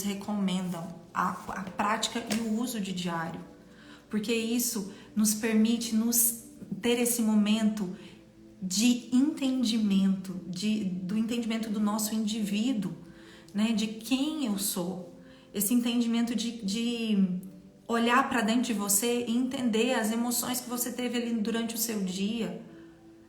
recomendam a prática e o uso de diário, porque isso nos permite ter esse momento de entendimento, do entendimento do nosso indivíduo, né? De quem eu sou, esse entendimento de olhar para dentro de você e entender as emoções que você teve ali durante o seu dia,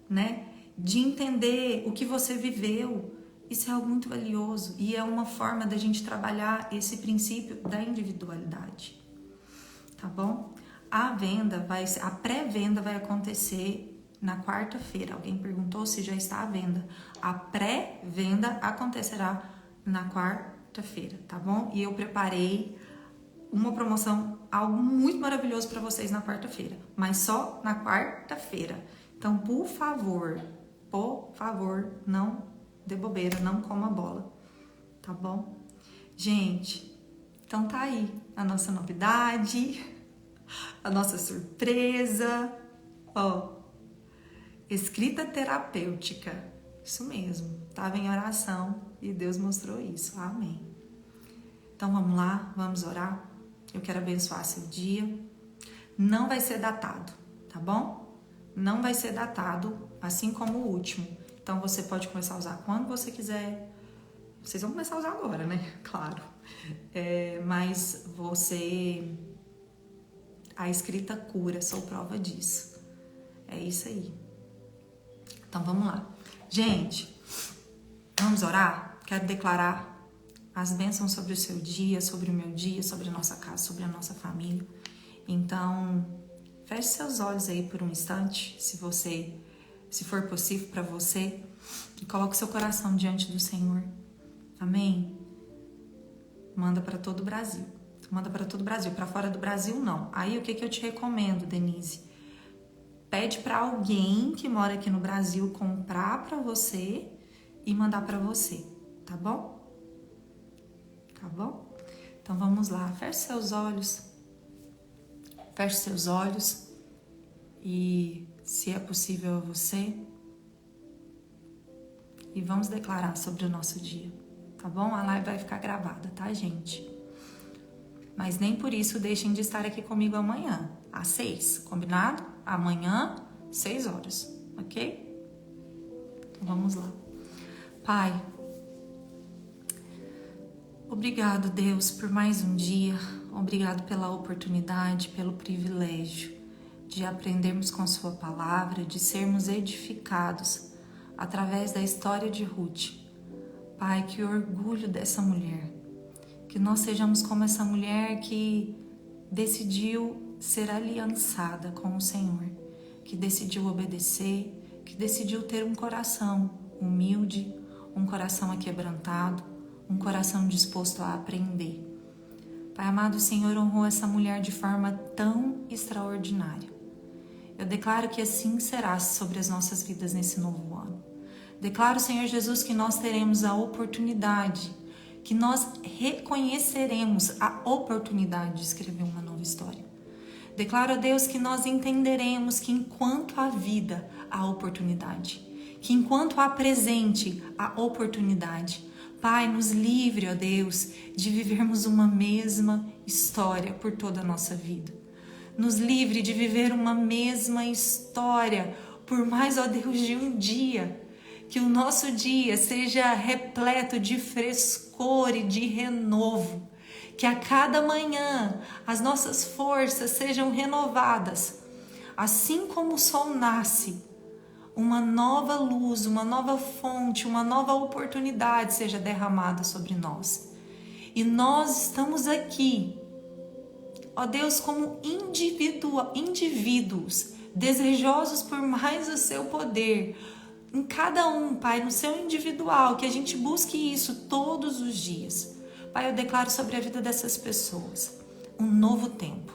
né? De entender o que você viveu. Isso é algo muito valioso e é uma forma da gente trabalhar esse princípio da individualidade, tá bom? A pré-venda vai acontecer na quarta-feira. Alguém perguntou se já está à venda. A pré-venda acontecerá na quarta-feira, tá bom? E eu preparei uma promoção, algo muito maravilhoso para vocês na quarta-feira, mas só na quarta-feira. Então, por favor, não dê bobeira, não coma bola, tá bom? Gente, então tá aí a nossa novidade, a nossa surpresa, escrita terapêutica, isso mesmo, estava em oração e Deus mostrou isso, amém. Então vamos lá, vamos orar. Eu quero abençoar seu dia. Não vai ser datado, tá bom? Não vai ser datado, assim como o último. Então você pode começar a usar quando você quiser. Vocês vão começar a usar agora, né? Claro. Mas a escrita cura, sou prova disso. É isso aí. Então vamos lá. Gente, vamos orar? Quero declarar as bênçãos sobre o seu dia, sobre o meu dia, sobre a nossa casa, sobre a nossa família. Então, feche seus olhos aí por um instante, se for possível para você, e coloque seu coração diante do Senhor. Amém? Manda para todo o Brasil. Manda para todo o Brasil. Para fora do Brasil, não. Aí, o que eu te recomendo, Denise? Pede para alguém que mora aqui no Brasil comprar para você e mandar para você, tá bom? Tá bom? Então vamos lá, feche seus olhos e, se é possível a você, e vamos declarar sobre o nosso dia, tá bom? A live vai ficar gravada, tá, gente? Mas nem por isso deixem de estar aqui comigo amanhã, às 6, combinado? Amanhã, 6 horas, ok? Então vamos lá. Pai, obrigado, Deus, por mais um dia. Obrigado pela oportunidade, pelo privilégio de aprendermos com sua palavra, de sermos edificados através da história de Ruth. Pai, que orgulho dessa mulher, que nós sejamos como essa mulher que decidiu ser aliançada com o Senhor, que decidiu obedecer, que decidiu ter um coração humilde, um coração aquebrantado, um coração disposto a aprender. Pai amado, o Senhor honrou essa mulher de forma tão extraordinária. Eu declaro que assim será sobre as nossas vidas nesse novo ano. Declaro, Senhor Jesus, que nós teremos a oportunidade, que nós reconheceremos a oportunidade de escrever uma nova história. Declaro a Deus que nós entenderemos que enquanto há vida, há oportunidade. Que enquanto há presente, há oportunidade. Pai, nos livre, ó Deus, de vivermos uma mesma história por toda a nossa vida. Nos livre de viver uma mesma história por mais, ó Deus, de um dia. Que o nosso dia seja repleto de frescor e de renovo. Que a cada manhã as nossas forças sejam renovadas. Assim como o sol nasce, uma nova luz, uma nova fonte, uma nova oportunidade seja derramada sobre nós. E nós estamos aqui, ó Deus, como indivíduos, desejosos por mais o seu poder, em cada um, Pai, no seu individual, que a gente busque isso todos os dias. Pai, eu declaro sobre a vida dessas pessoas um novo tempo.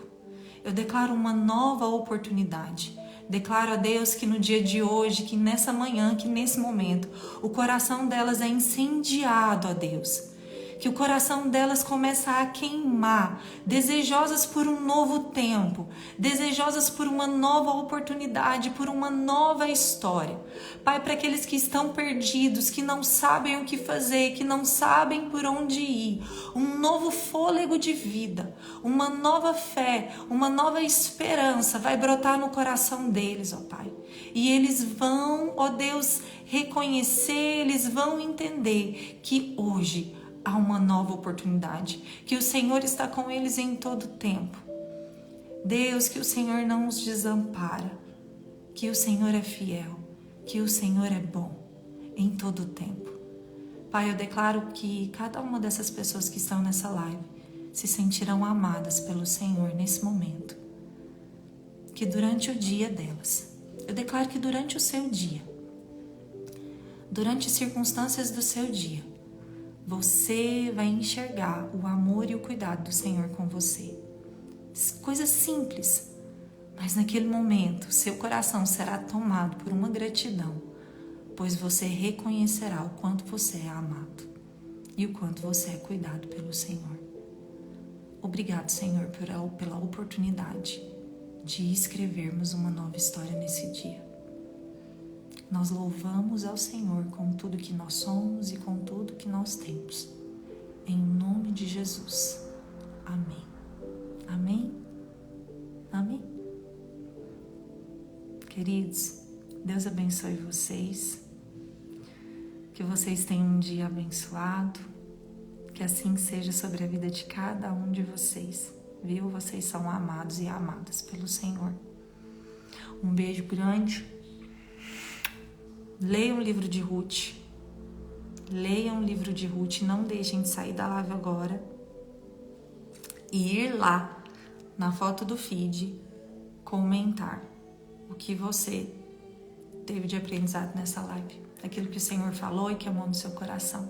Eu declaro uma nova oportunidade. Declaro a Deus que no dia de hoje, que nessa manhã, que nesse momento, o coração delas é incendiado, ó Deus. Que o coração delas começa a queimar, desejosas por um novo tempo, desejosas por uma nova oportunidade, por uma nova história. Pai, para aqueles que estão perdidos, que não sabem o que fazer, que não sabem por onde ir, um novo fôlego de vida, uma nova fé, uma nova esperança vai brotar no coração deles, ó Pai. E eles vão, ó Deus, reconhecer, eles vão entender que hoje há uma nova oportunidade, que o Senhor está com eles em todo tempo. Deus, que o Senhor não os desampara, que o Senhor é fiel, que o Senhor é bom em todo tempo. Pai, eu declaro que cada uma dessas pessoas que estão nessa live se sentirão amadas pelo Senhor nesse momento. Que durante o dia delas, eu declaro que durante o seu dia, durante as circunstâncias do seu dia, você vai enxergar o amor e o cuidado do Senhor com você. Coisas simples, mas naquele momento seu coração será tomado por uma gratidão, pois você reconhecerá o quanto você é amado e o quanto você é cuidado pelo Senhor. Obrigado, Senhor, pela oportunidade de escrevermos uma nova história nesse dia. Nós louvamos ao Senhor com tudo que nós somos e com tudo que nós temos. Em nome de Jesus. Amém. Amém. Amém. Queridos, Deus abençoe vocês. Que vocês tenham um dia abençoado. Que assim seja sobre a vida de cada um de vocês. Viu? Vocês são amados e amadas pelo Senhor. Um beijo grande. Leiam o livro de Ruth. Leiam o livro de Ruth. Não deixem de sair da live agora e ir lá na foto do feed comentar o que você teve de aprendizado nessa live. Aquilo que o Senhor falou e que amou no seu coração.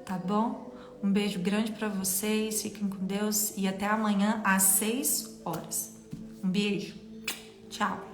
Tá bom? Um beijo grande para vocês. Fiquem com Deus e até amanhã às 6 horas. Um beijo. Tchau.